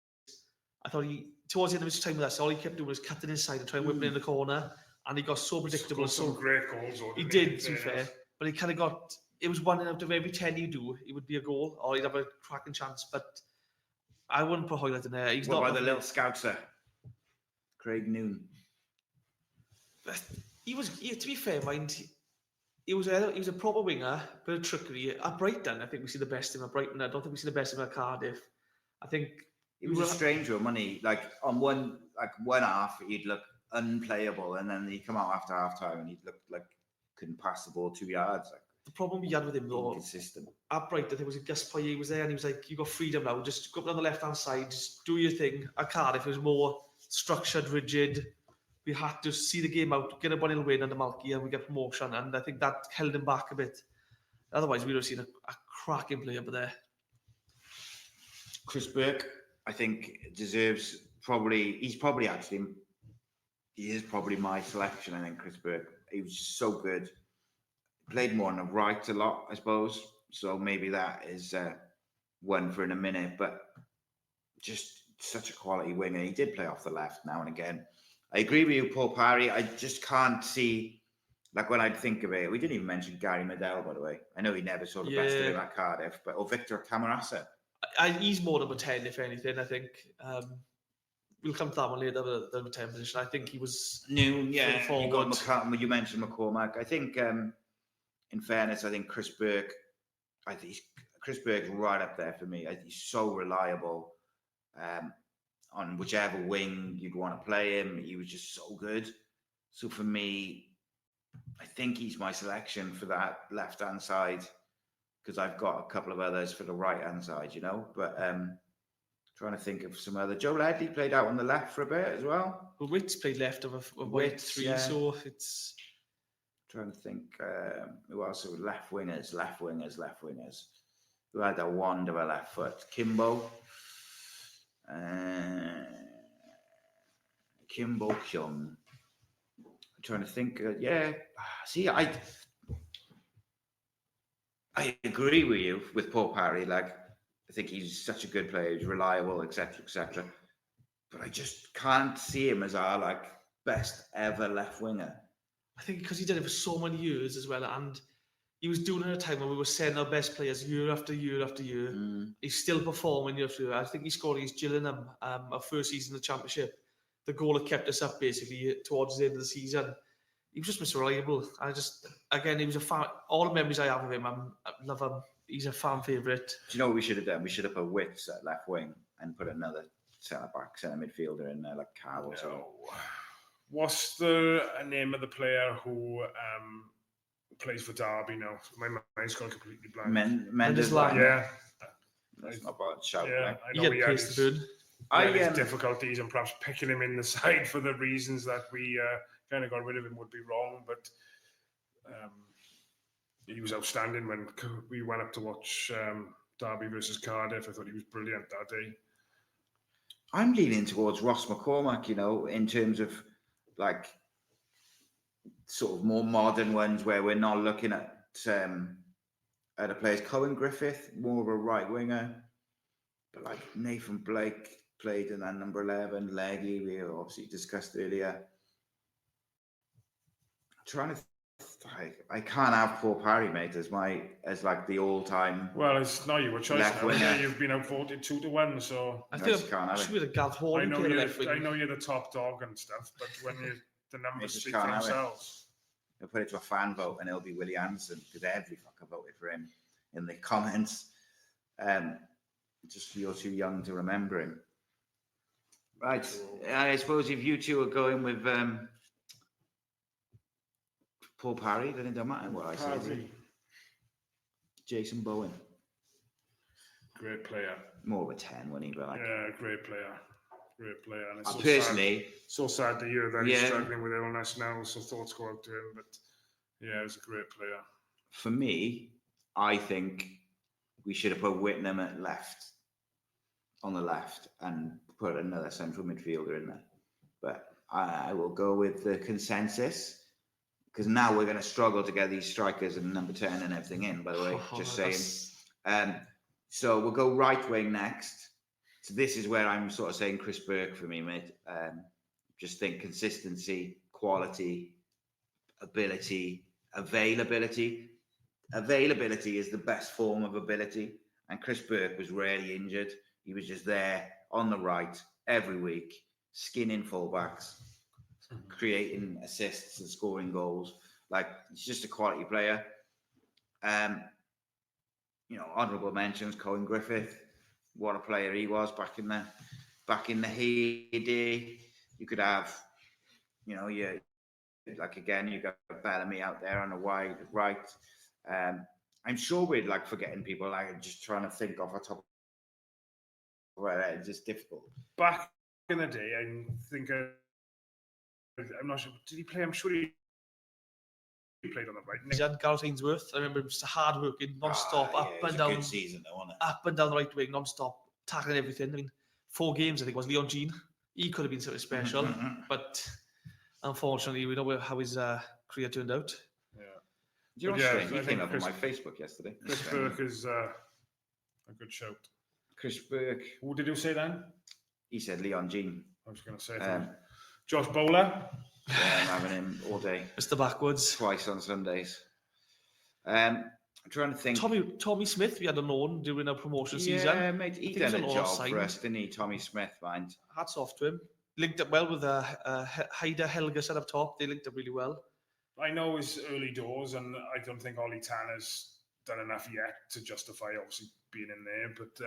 I thought towards the end of his time with us, all he kept doing was cutting inside and trying to whip it in the corner. And he got so predictable. Some great goals. He did, to be fair. But he kind of it was 1 out of every 10 you do, it would be a goal, or he'd have a cracking chance. But I wouldn't put Hoylett in there. He's not the little scouser, Craig Noon. He was, to be fair, he was a proper winger, bit of trickery. At Brighton, I think we see the best of him at Brighton. I don't think we see the best of him at Cardiff. I think he was a strange one, wasn't he? On one half, he'd look unplayable, and then he'd come out after half time and he'd look like couldn't pass the ball 2 yards. The problem we had with him, though, inconsistent. At Brighton, there was a Gus Poyet was there, and he was like, "You got freedom now. Just go up on the left hand side, just do your thing." At Cardiff, it was more structured, rigid. We had to see the game out, get a 1-0 win under Malky, and we get promotion. And I think that held him back a bit. Otherwise, we would have seen a cracking player up there. Chris Burke, I think, he is probably my selection, I think, Chris Burke. He was so good. Played more on the right a lot, I suppose. So maybe that is one for in a minute. But just such a quality winger. He did play off the left now and again. I agree with you, Paul Parry. I just can't see, when I think of it, we didn't even mention Gary Medell, by the way. I know he never saw the best of him at Cardiff, or Victor Camarasa. He's more number 10, if anything, I think. we'll come to that one later, the return position. I think he was Noon, yeah. You got forward. you mentioned McCormack. I think, in fairness, I think Chris Burke. Chris Burke's right up there for me. He's so reliable. On whichever wing you'd want to play him, he was just so good. So for me, I think he's my selection for that left-hand side, because I've got a couple of others for the right-hand side, you know. But trying to think of some other. Joe Ledley played out on the left for a bit as well. But Witt's played left of a white three, yeah. so it's... Trying to think who else? Left wingers. Who had a wand of a left foot? Kimbo. Kimbo Kyung. I'm trying to think. See, I agree with you with Paul Parry. Like, I think he's such a good player. He's reliable, etc., etc. But I just can't see him as our best ever left winger. I think because he did it for so many years as well, and he was doing it at a time when we were sending our best players year after year after year. He's still performing year after year. I think he scored against Gillingham, our first season in the Championship. The goal that kept us up basically towards the end of the season. He was just Mr. Reliable. He was a fan. All the memories I have of him, I love him. He's a fan favourite. Do you know what we should have done? We should have put Witts at left wing and put another centre midfielder in there, like Carl or something. What's the name of the player who plays for Derby now? My mind's gone completely blank. Mendes. Yeah. That's not bad shout. Yeah, I He know had pace to burn. I had difficulties and perhaps picking him in the side for the reasons that we kind of got rid of him would be wrong, but he was outstanding when we went up to watch Derby versus Cardiff. I thought he was brilliant that day. I'm leaning towards Ross McCormack, you know, in terms of sort of more modern ones where we're not looking at the players. Cohen Griffith, more of a right winger, but Nathan Blake played in that number 11. Leggy, we obviously discussed earlier. I can't have Paul Parry, mate, as the all-time. Well, it's not your choice. Left winger. You've been outvoted 2-1, so I think I should be the Gav Hall. I know you're the top dog and stuff, but when the numbers speak for themselves. I'll put it to a fan vote, and it'll be Willie Anderson, because every fucker voted for him in the comments. Just you're too young to remember him. Right. I suppose if you two are going with Paul Parry, then it doesn't matter what I say. Jason Bowen. Great player. More of a 10, wasn't he? But yeah, great player. Great player. And it's so sad to hear that he's struggling with illness now, so thoughts go out to him. But yeah, he was a great player. For me, I think we should have put Whitnam on the left, and put another central midfielder in there. But I will go with the consensus, because now we're going to struggle to get these strikers and number 10 and everything in, by the way, just saying. So we'll go right wing next. So this is where I'm sort of saying Chris Burke for me, mate. Just think consistency, quality, ability, availability. Availability is the best form of ability. And Chris Burke was rarely injured. He was just there on the right every week, skinning fullbacks, creating assists and scoring goals. He's just a quality player. Honourable mentions, Cohen Griffith. What a player he was back in the heyday. You could have, you got Bellamy out there on the wide right. I'm sure we're forgetting people. Just trying to think off the top. It's just difficult. Back in the day, I think I'm not sure. Did he play? I'm sure he played on the right. He had Gareth Ainsworth. I remember him just hard working, non-stop, up and down. Good season, though, wasn't it? Up and down the right wing, non-stop, tackling everything. I mean, 4 games, I think, was Leon Jean. He could have been something special, but unfortunately, we know how his career turned out. Yeah. Do you know what's strange? He came up on my Facebook yesterday. Chris Burke is a good shout. Chris Burke. Who did you say then? He said Leon Jean. I was going to say Josh Bowler. Yeah, I'm having him all day. Mr. Backwoods. Twice on Sundays. I'm trying to think. Tommy Smith, we had a loan during our promotion season. Yeah, mate, he think done he's a an job all-signed. for us, didn't he? Tommy Smith, mind. Hats off to him. Linked up well with Heider Helgeson up top. They linked up really well. I know it's early doors, and I don't think Ollie Tanner's done enough yet to justify obviously being in there, but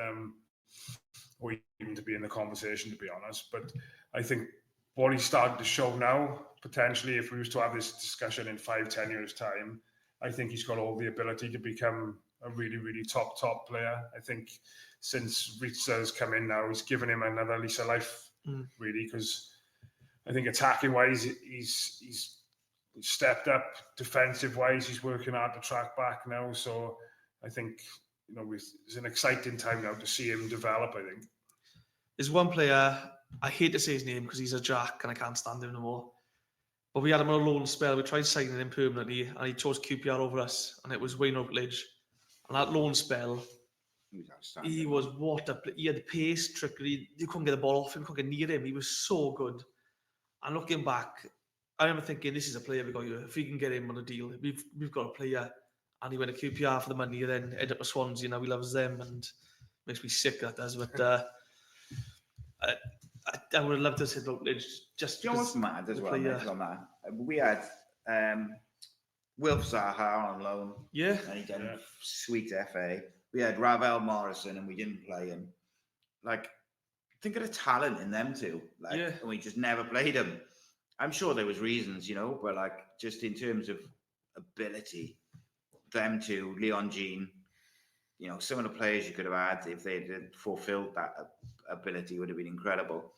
or even to be in the conversation, to be honest. But I think what he's starting to show now, potentially, if we was to have this discussion in 5-10 years' time, I think he's got all the ability to become a really, really top player. I think since Ritza's come in now, he's given him another lease of life, really, because I think attacking-wise, he's stepped up. Defensive-wise, he's working hard to track back now. So I think, it's an exciting time now to see him develop, I think. There's one player, I hate to say his name because he's a jack and I can't stand him no more. But we had him on a loan spell. We tried signing him permanently and he chose QPR over us, and it was Wayne Routledge. And that loan spell, he was he had the pace, trickery. You couldn't get the ball off him, couldn't get near him. He was so good. And looking back, I remember thinking, this is a player we got here. If we can get him on a deal, we've got a player. And he went to QPR for the money, and then ended up at Swansea. Now he loves them, and makes me sick, that does. But I would have loved to see Routledge. Just, you know what's mad as well, mate, on that? We had Wilf Zaha on loan. Yeah. And he done sweet FA. We had Ravel Morrison, and we didn't play him. Like, think of the talent in them two. And we just never played him. I'm sure there was reasons, but like, just in terms of ability, them two, Leon Jean, some of the players you could have had, if they had fulfilled that ability, would have been incredible.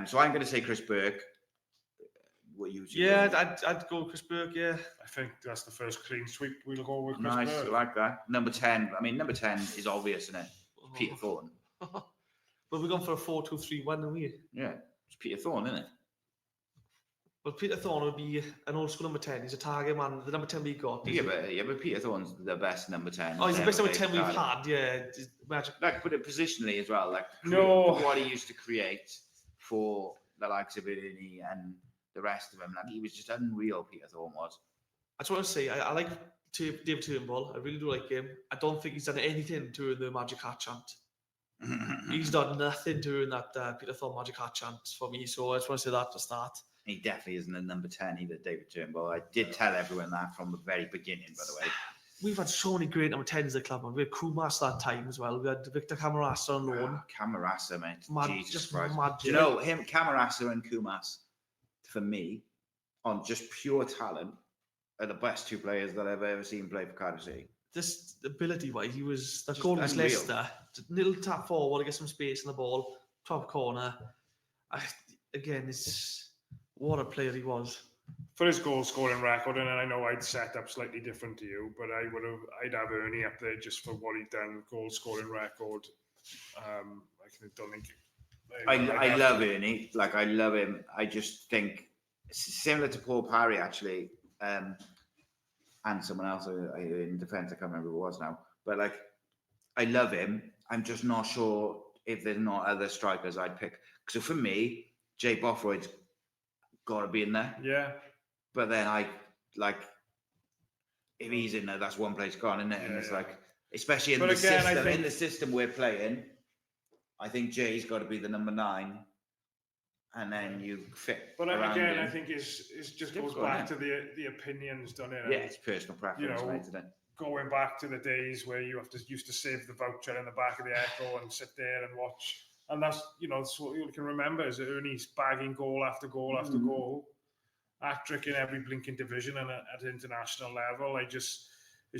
So I'm going to say Chris Burke. I'd go Chris Burke, yeah. I think that's the first clean sweep we'll go with Chris Nice, Burke. I like that. Number 10. I mean, number 10 is obvious, isn't it? Peter Thorne. But we're going for a 4-2-3-1, aren't we? Yeah, it's Peter Thorne, isn't it? Well, Peter Thorne would be an old school number 10. He's a target man. The number 10 we got. Yeah, but Peter Thorne's the best number 10. Oh, he's the best number 10 we've had, yeah. Magic. Like, put it positionally as well. Like, what he used to create for the likes of Irini and the rest of them. Like, he was just unreal, Peter Thorne was. I just want to say, I like David Turnbull. I really do like him. I don't think he's done anything to earn the Magic Hat chant. He's done nothing to earn that Peter Thorne Magic Hat chant for me. So I just want to say that to start. He definitely isn't a number 10 either, David Turnbull. I did tell everyone that from the very beginning, by the way. We've had so many great number 10s at the club. We had Kumas that time as well. We had Victor Camarasa on loan. Camarasa, mate. Jesus just Christ. mad. Do you know, him, Camarasa and Kumas, for me, on just pure talent, are the best two players that I've ever seen play for Cardiff City. This ability-wise, he was that Just goal against unreal. Leicester. Little tap forward to get some space in the ball. Top corner. What a player he was. For his goal scoring record, and I know I'd set up slightly different to you, but I'd have Ernie up there just for what he'd done, goal scoring record. I don't think. I love Ernie. Like, I love him. I just think similar to Paul Parry, actually, and someone else in defence. I can't remember who it was now. But like, I love him. I'm just not sure if there's not other strikers I'd pick. So for me, Jay Bothroyd's got to be in there. Yeah. But then if he's in there, that's one place gone, isn't it? And it's like, especially in the system we're playing, I think Jay's got to be the number 9, and then you fit. But around again, him. I think it just goes back to the opinions, doesn't it? Yeah, it's personal preference, mate, isn't it? Going back to the days where you used to save the voucher in the back of the Echo and sit there and watch. And that's, that's what you can remember is Ernie's bagging goal after goal after goal, hat-trick in every blinking division and at international level. It's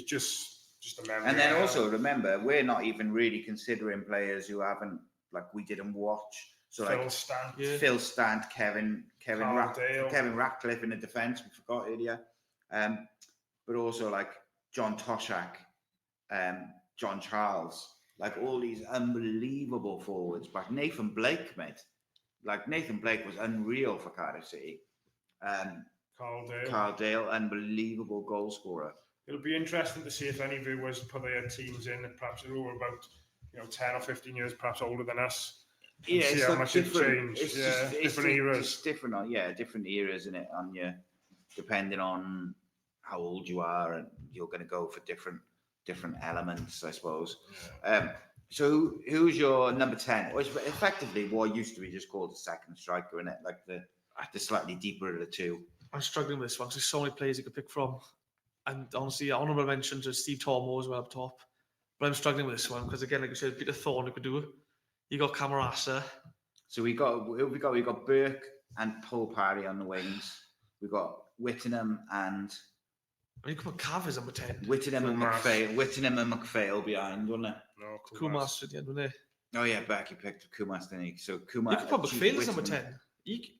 just a memory. And then also remember, we're not even really considering players who haven't, like, we didn't watch. So Phil Stant, Kevin Ratcliffe in the defence, we forgot earlier. But also like John Toshak, John Charles. Like, all these unbelievable forwards. But Nathan Blake, mate. Like, Nathan Blake was unreal for Cardiff City. Carl Dale, unbelievable goal scorer. It'll be interesting to see if any viewers put their teams in, perhaps who are about 10 or 15 years, perhaps older than us. Yeah, see how much it's changed. It's different eras. It's different, different eras, isn't it? On depending on how old you are, and you're going to go for different different elements, I suppose. So who's your number 10? Well, it's effectively what used to be just called the second striker, isn't it? Like the slightly deeper of the two. I'm struggling with this one because there's so many players you could pick from. And honestly, honourable mention to Steve Tormo as well up top. But I'm struggling with this one because, again, like you said, Peter Thorne could do it. You got Camarasa. So we got Burke and Paul Parry on the wings. We got Whittingham and I mean, you could put Cav as number 10. Whittingham and McPhail behind, wasn't it? No, Kumas at the end, wasn't Oh yeah, Becky picked Kumas, didn't he? So Kumas. You could put McPhail as number 10.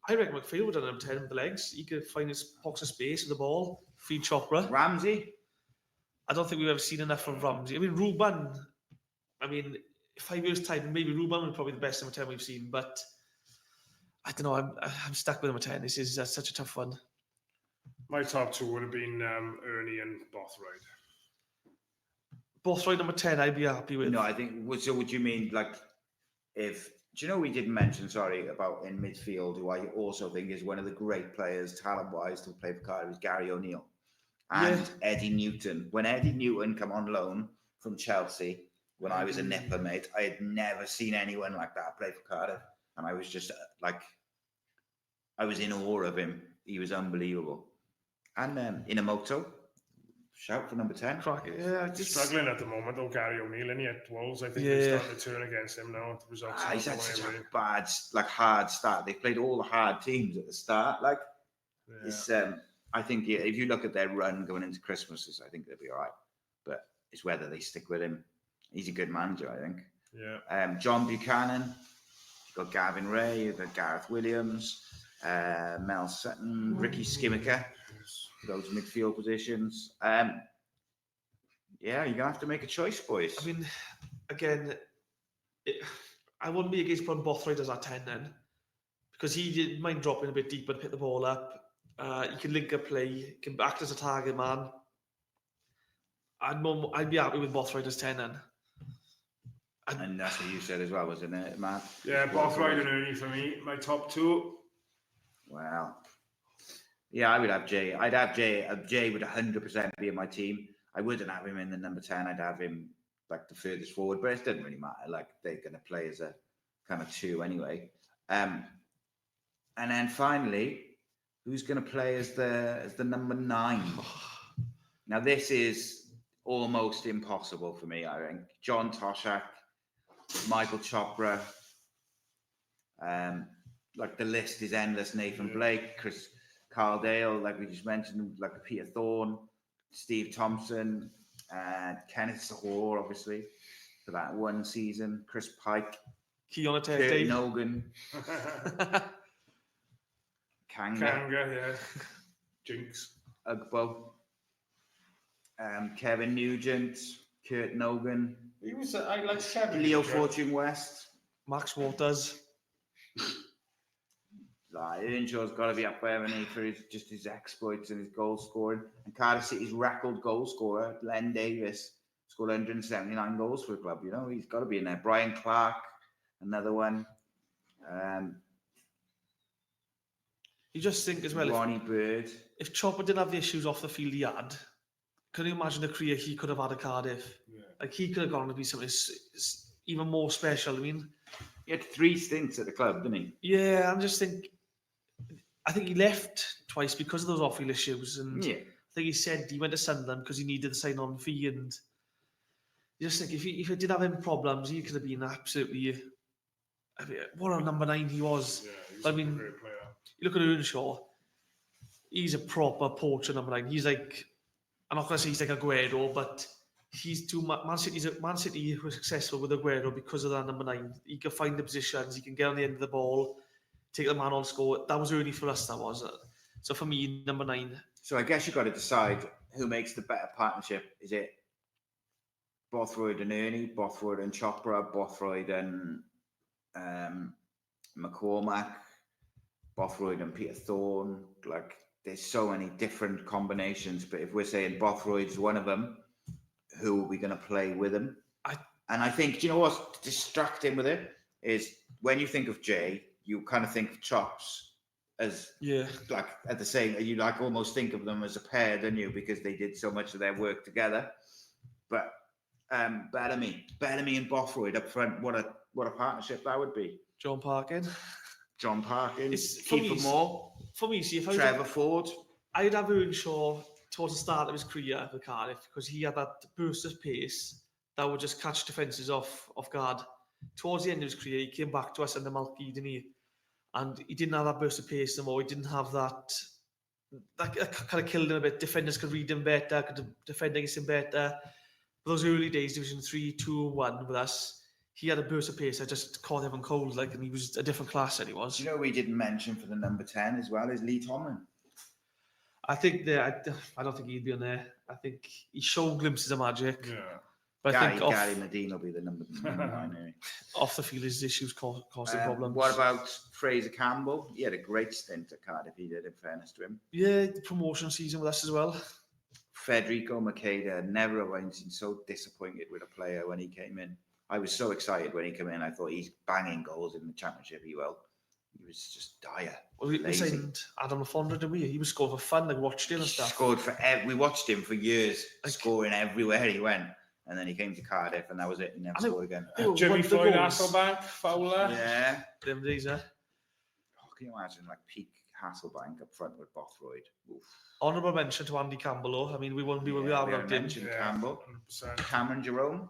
I reckon McPhail would have done number 10 with the legs. He could find his box of space with the ball, feed Chopra. Ramsey? I don't think we've ever seen enough from Ramsey. I mean, Ruben, 5 years' time, maybe Ruben was probably the best number 10 we've seen, but I don't know. I'm stuck with number 10. This is such a tough one. My top two would have been Ernie and Bothroyd. Bothroyd number 10, I'd be happy with. No, I think. So, would you mean like if? Do you know we didn't mention? About in midfield, who I also think is one of the great players, talent-wise, to play for Cardiff is Gary O'Neill and Eddie Newton. When Eddie Newton come on loan from Chelsea, when I was a nipper, mate, I had never seen anyone like that play for Cardiff, and I was just I was in awe of him. He was unbelievable. And Inamoto, shout for number 10. Yeah, Just struggling at the moment, though, Gary O'Neill, and he had Wolves. I think they're starting to turn against him now. The results He's had such a bad, hard start. They played all the hard teams at the start. It's, I think if you look at their run going into Christmas, I think they'll be all right. But it's whether they stick with him. He's a good manager, I think. Yeah. John Buchanan, you've got Gavin Ray, you've got Gareth Williams, Mel Sutton, Ricky Skimmicker. Those midfield positions. You're going to have to make a choice, boys. I mean, again, I wouldn't be against putting Bothroyd as our 10 then, because he didn't mind dropping a bit deeper to pick the ball up. He can link up play, he can act as a target man. I'd be happy with Bothroyd as 10 then. And that's what you said as well, wasn't it, Matt? Yeah, Bothroyd and Ernie for me. My top two. Wow. Yeah, I would have Jay. I'd have Jay. Jay would 100% be in my team. I wouldn't have him in the number 10. I'd have him the furthest forward, but it doesn't really matter. They're going to play as a kind of 2 anyway. And then finally, who's going to play as the number 9? Now this is almost impossible for me. I think John Toshak, Michael Chopra. The list is endless. Nathan Blake, Chris Caldale, like we just mentioned, Peter Thorne, Steve Thompson, Kenneth Sahor, obviously, for that one season, Chris Pike, Kurt Nogan, Kanga, yeah. Jinx. Ugbo, Kevin Nugent, Kurt Nogan, He was, I like 7. Leo Fortune West, Max Waters. Earnshaw's got to be up there, hasn't he, for his exploits and his goal scoring. And Cardiff City's record goal scorer, Len Davis, scored 179 goals for the club. You know, he's got to be in there. Brian Clark, another one. You just think as well, Ronnie Bird. If Chopper didn't have the issues off the field he had, can you imagine the career he could have had at Cardiff? Yeah. He could have gone to be something even more special. I mean, he had 3 stints at the club, didn't he? Yeah, I think he left twice because of those off-field issues, and I think he said he went to Sunderland because he needed the sign-on fee, and you just think if he did have any problems, he could have been absolutely. What a number 9 he was. Yeah, he's a great player. You look at Earnshaw, he's a proper poacher number 9. He's I'm not going to say he's like Aguero, but he's too Man City were successful with Aguero because of that number 9. He can find the positions, he can get on the end of the ball, take the man on score. That was early for us, that was. So for me, number 9. So I guess you've got to decide who makes the better partnership. Is it Bothroyd and Ernie, Bothroyd and Chopra, Bothroyd and McCormack, Bothroyd and Peter Thorne? There's so many different combinations, but if we're saying Bothroyd's one of them, who are we going to play with him? I think, do you know what's distracting with it? Is when you think of Jay, you kind of think of Chops as at the same, you almost think of them as a pair, don't you? Because they did so much of their work together. But Bellamy and Bothroyd up front. What a partnership that would be. John Parkin. John Parkins, For Keeper me, Moore, For me, see, if Trevor Ford. I'd have Earnshaw towards the start of his career for Cardiff because he had that burst of pace that would just catch defences off guard. Towards the end of his career, he came back to us under Malky, didn't he? And he didn't have that burst of pace anymore. He didn't have that kind of killed him a bit. Defenders could read him better, could defend against him better. For those early days, Division 3, 2, 1 with us, he had a burst of pace. I just caught him on cold, and he was a different class than he was. Do you know we didn't mention for the number 10 as well is Lee Tomlin? I think I don't think he'd be on there. I think he showed glimpses of magic. Yeah. But I think Gary Medine will be the number 9 anyway. Off the field, his issues causing problems. What about Fraser Campbell? He had a great stint at Cardiff, he did, in fairness to him. Yeah, the promotion season with us as well. Federico Makeda, never have I been so disappointed with a player when he came in. I was so excited when he came in. I thought he's banging goals in the Championship, he will. He was just dire. Well, we signed Adam Lafondra, didn't we? He was scoring for fun, watched him and stuff. Scored we watched him for years, scoring everywhere he went. And then he came to Cardiff, and that was it. He never scored again. Jimmy Floyd Hasselbank, Fowler. Yeah. Them days, Oh, can you imagine, peak Hasselbank up front with Bothroyd? Oof. Honourable mention to Andy Campbell, though. I mean, we wouldn't be where we are without him. Campbell. 100%. Cameron Jerome.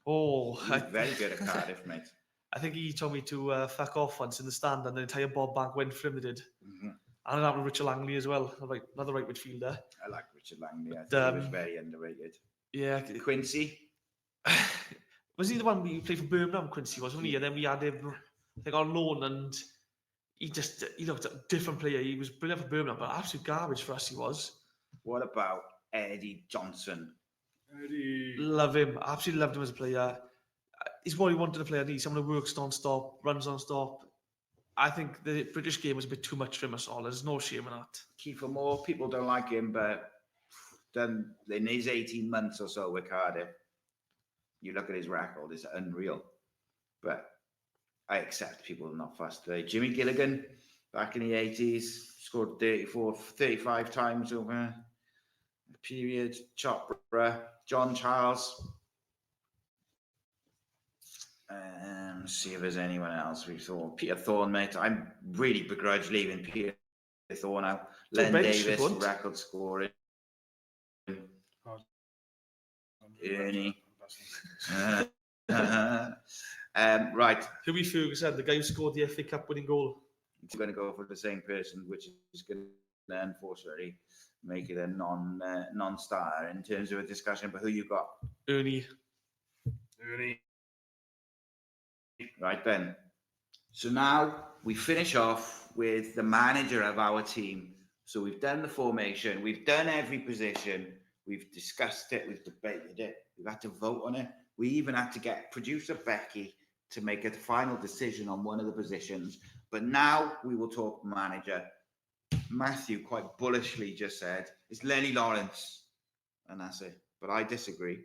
Oh, He's very good at Cardiff, mate. I think he told me to fuck off once in the stand, and the entire Bob Bank went for him. They did. Mm-hmm. And it happened with Richard Langley as well. Another right midfielder. I like Richard Langley. I think he was very underrated. Yeah. Quincy. Was he the one we played for Birmingham? Quincy wasn't he? And then we had him, I think, on loan, and he looked a different player. He was brilliant for Birmingham, but absolute garbage for us. He was. What about Eddie Johnson? Eddie. Love him. Absolutely loved him as a player. He's what he wanted to play. Someone who works non-stop, runs non-stop. I think the British game was a bit too much for him. All. There's no shame in that. Kiefer Moore. People don't like him, but then in his 18 months or so with Cardiff, you look at his record, it's unreal. But I accept people are not fussed today. Jimmy Gilligan, back in the 80s, scored 35 times over a period. Chopra, John Charles. Let's see if there's anyone else we thought. Peter Thorne, mate. I'm really begrudge leaving Peter Thorne out. Len Davis, record scoring. Ernie. Right. Hughie Ferguson, the guy who scored the FA Cup winning goal. It's going to go for the same person, which is going to unfortunately make it a non-starter in terms of a discussion. But who you got? Ernie. Right then. So now we finish off with the manager of our team. So we've done the formation, we've done every position, we've discussed it, we've debated it, we've had to vote on it. We even had to get producer Becky to make a final decision on one of the positions. But now we will talk manager. Matthew quite bullishly just said, it's Lenny Lawrence. And that's it. But I disagree.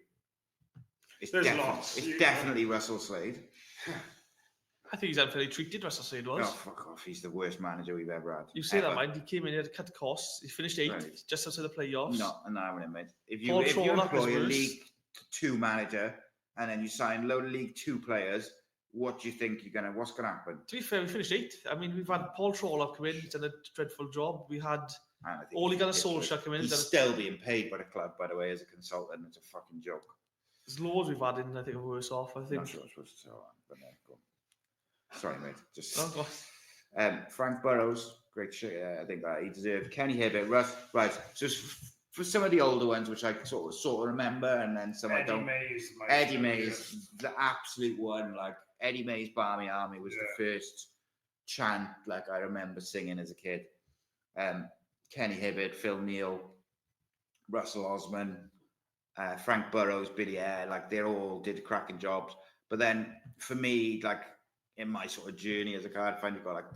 It's definitely Russell Slade. I think he's unfairly treated, Russell Slade was. Oh, fuck off. He's the worst manager we've ever had. You say that, mind. He came in, he had to cut costs. He finished 8th, right, just outside the playoffs. No, I'm not having it, mate. If you employ a League 2 manager and then you sign a load of League 2 players, what do you think what's going to happen? To be fair, we finished 8th. I mean, we've had Paul Trawler come in, he's done a dreadful job. We had Ole Gunnar Solskjaer come in. He's still being paid by the club, by the way, as a consultant. It's a fucking joke. There's loads we've had in, I think, worse off. I think. Not sure I was supposed to tell that, but no, go on. Sorry, mate. Just Frank Burrows, great shit. I think that he deserved. Kenny Hibbert, Russ. Right. Just for some of the older ones, which I sort of remember, and then some I don't. Eddie Mays, the absolute one. Eddie Mays' Barmy Army was the first chant I remember singing as a kid. Kenny Hibbert, Phil Neal, Russell Osman, Frank Burrows, Billy Eyre, they all did cracking jobs. But then for me, in my sort of journey as a Cardiff fan, you've got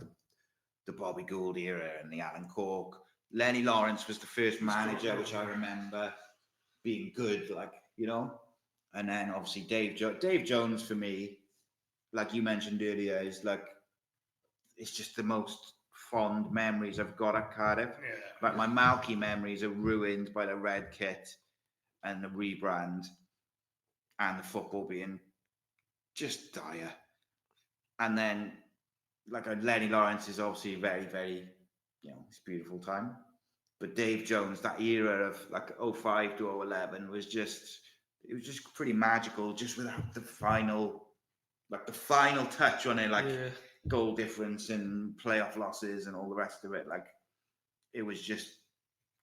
the Bobby Gould era and the Alan Cork. Lenny Lawrence was the first manager, which I remember being good, And then obviously Dave Jones for me, like you mentioned earlier, is it's just the most fond memories I've got at Cardiff. Yeah. My Malky memories are ruined by the red kit. and the rebrand and the football being just dire. And then, like Lenny Lawrence is obviously very, very, it's a beautiful time. But Dave Jones, that era of like 05 to 011 was just pretty magical, just without the final touch on it, goal difference and playoff losses and all the rest of it. Like, it was just,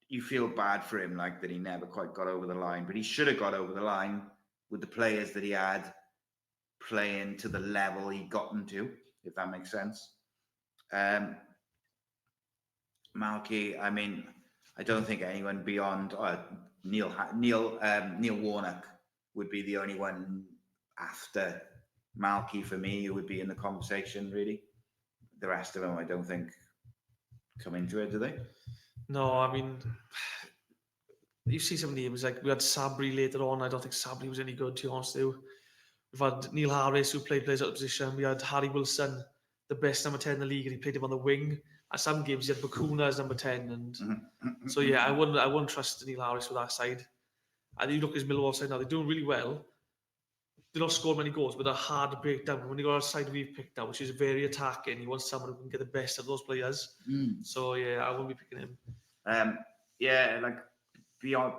you feel bad for him, like, that he never quite got over the line, but he should have got over the line with the players that he had playing to the level he gotten to, if that makes sense. Malky, I mean, I don't think anyone beyond Neil Warnock would be the only one after Malky for me who would be in the conversation, really. The rest of them, I don't think, come into it, do they? No, I mean, you see some names, like we had Sabri later on. I don't think Sabri was any good, to be honest with you. We've had Neil Harris, who plays out of position. We had Harry Wilson, the best number 10 in the league, and he played him on the wing. At some games, he had Bakuna as number 10. And so, yeah, I wouldn't trust Neil Harris with that side. And you look at his Millwall side now, they're doing really well. They're not scoring many goals, but they're hard to break down. When they got our side we've picked out, which is very attacking, you want someone who can get the best of those players. So, yeah, I won't be picking him. Yeah, like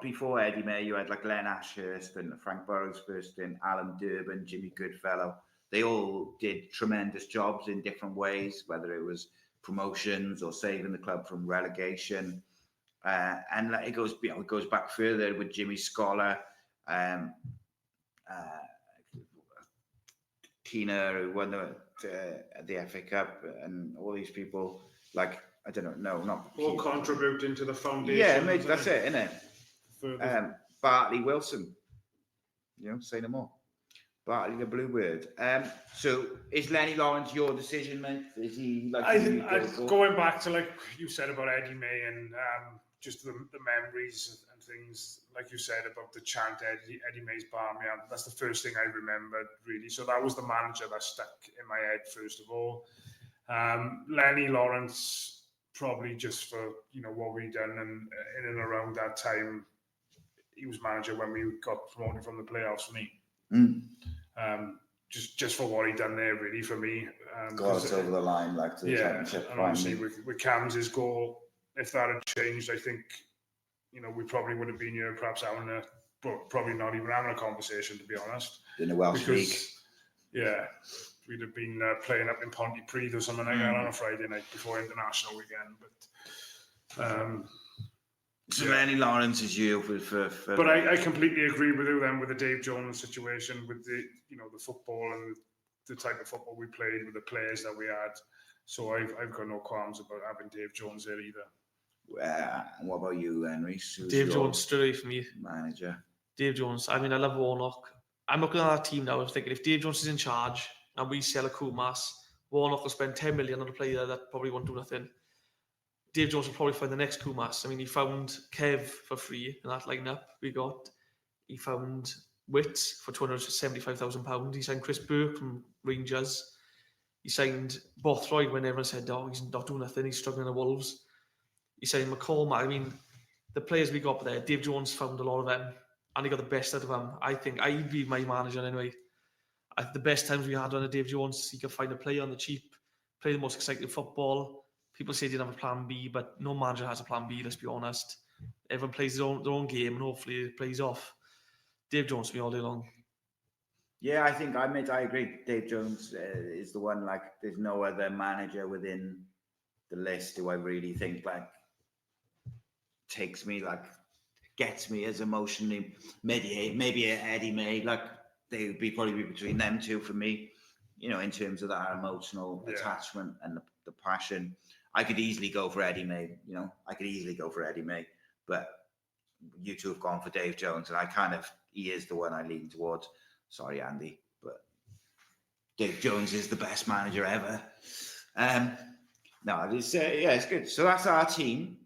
before Eddie May, you had like Len Ashurst and Frank Burrows first in, Alan Durbin, Jimmy Goodfellow. They all did tremendous jobs in different ways, whether it was promotions or saving the club from relegation. And it goes back further with Jimmy Scholar, Tina, who won the FA Cup, and all these people. Like, I don't know, not all contributing to the foundation. Yeah, mate, that's it, isn't it? Bartley Wilson, say no more. Bartley the Bluebird. So is Lenny Lawrence your decision, mate? Is he like? I think going back to like you said about Eddie May and just the memories and things, like you said about the chant Eddie May's Barmy. That's the first thing I remembered, really. So that was the manager that stuck in my head first of all. Lenny Lawrence, probably just for what we done, and in and around that time, he was manager when we got promoted from the playoffs for me. Just for what he done there, really, for me. Got us over the line, like, to the championship. And obviously with Cam's goal, if that had changed, I think we probably would have been here, perhaps probably not even having a conversation, to be honest. In the Welsh League. Yeah. We'd have been playing up in Pontypridd or something like that on a Friday night before international weekend. But so Lenny Lawrence is you for. But I completely agree with you then with the Dave Jones situation, with the the football and the type of football we played with the players that we had. So I've got no qualms about having Dave Jones there either. What about you, Henry? Dave Jones straight for me. Manager. Dave Jones. I mean, I love Warnock. I'm looking at our team now. I'm thinking if Dave Jones is in charge and we sell a Kumas, Warnock will spend 10 million on a player that probably won't do nothing. Dave Jones will probably find the next Kumas. I mean, he found Kev for free in that lineup we got. He found Witts for £275,000. He signed Chris Burke from Rangers. He signed Bothroyd when everyone said, he's not doing nothing, he's struggling at Wolves. He signed McCormack. I mean, the players we got there, Dave Jones found a lot of them, and he got the best out of them. I think I'd be my manager anyway. The best times we had under Dave Jones, he could find a player on the cheap, play the most exciting football. People say he didn't have a plan B, but no manager has a plan B, let's be honest. Everyone plays their own game, and hopefully it plays off. Dave Jones me all day long. Yeah, I agree. Dave Jones is the one. Like, there's no other manager within the list who I really think takes me, gets me as emotionally. Maybe Eddie May. Like, they would probably be between them two for me. In terms of that emotional attachment and the passion. I could easily go for Eddie May. But you two have gone for Dave Jones, and he is the one I lean towards. Sorry, Andy, but Dave Jones is the best manager ever. It's good. So that's our team,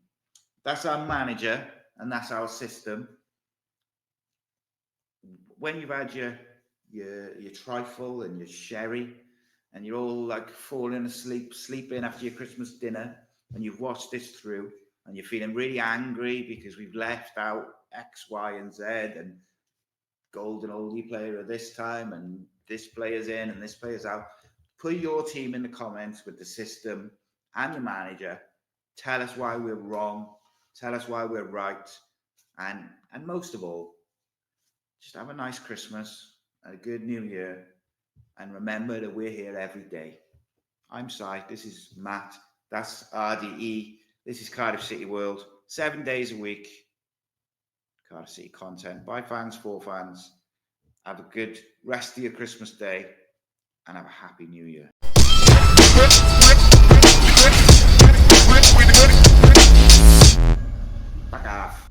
that's our manager, and that's our system. When you've had your trifle and your sherry, and you're all falling asleep, sleeping after your Christmas dinner, and you've watched this through, and you're feeling really angry because we've left out X, Y, and Z, and golden oldie player at this time, and this player's in and this player's out, put your team in the comments with the system and your manager. Tell us why we're wrong. Tell us why we're right. And most of all, just have a nice Christmas, a good New Year, and remember that we're here every day. I'm Si, this is Matt, that's RDE, this is Cardiff City World, 7 days a week, Cardiff City content, by fans, for fans. Have a good rest of your Christmas day, and have a happy New Year. Back off.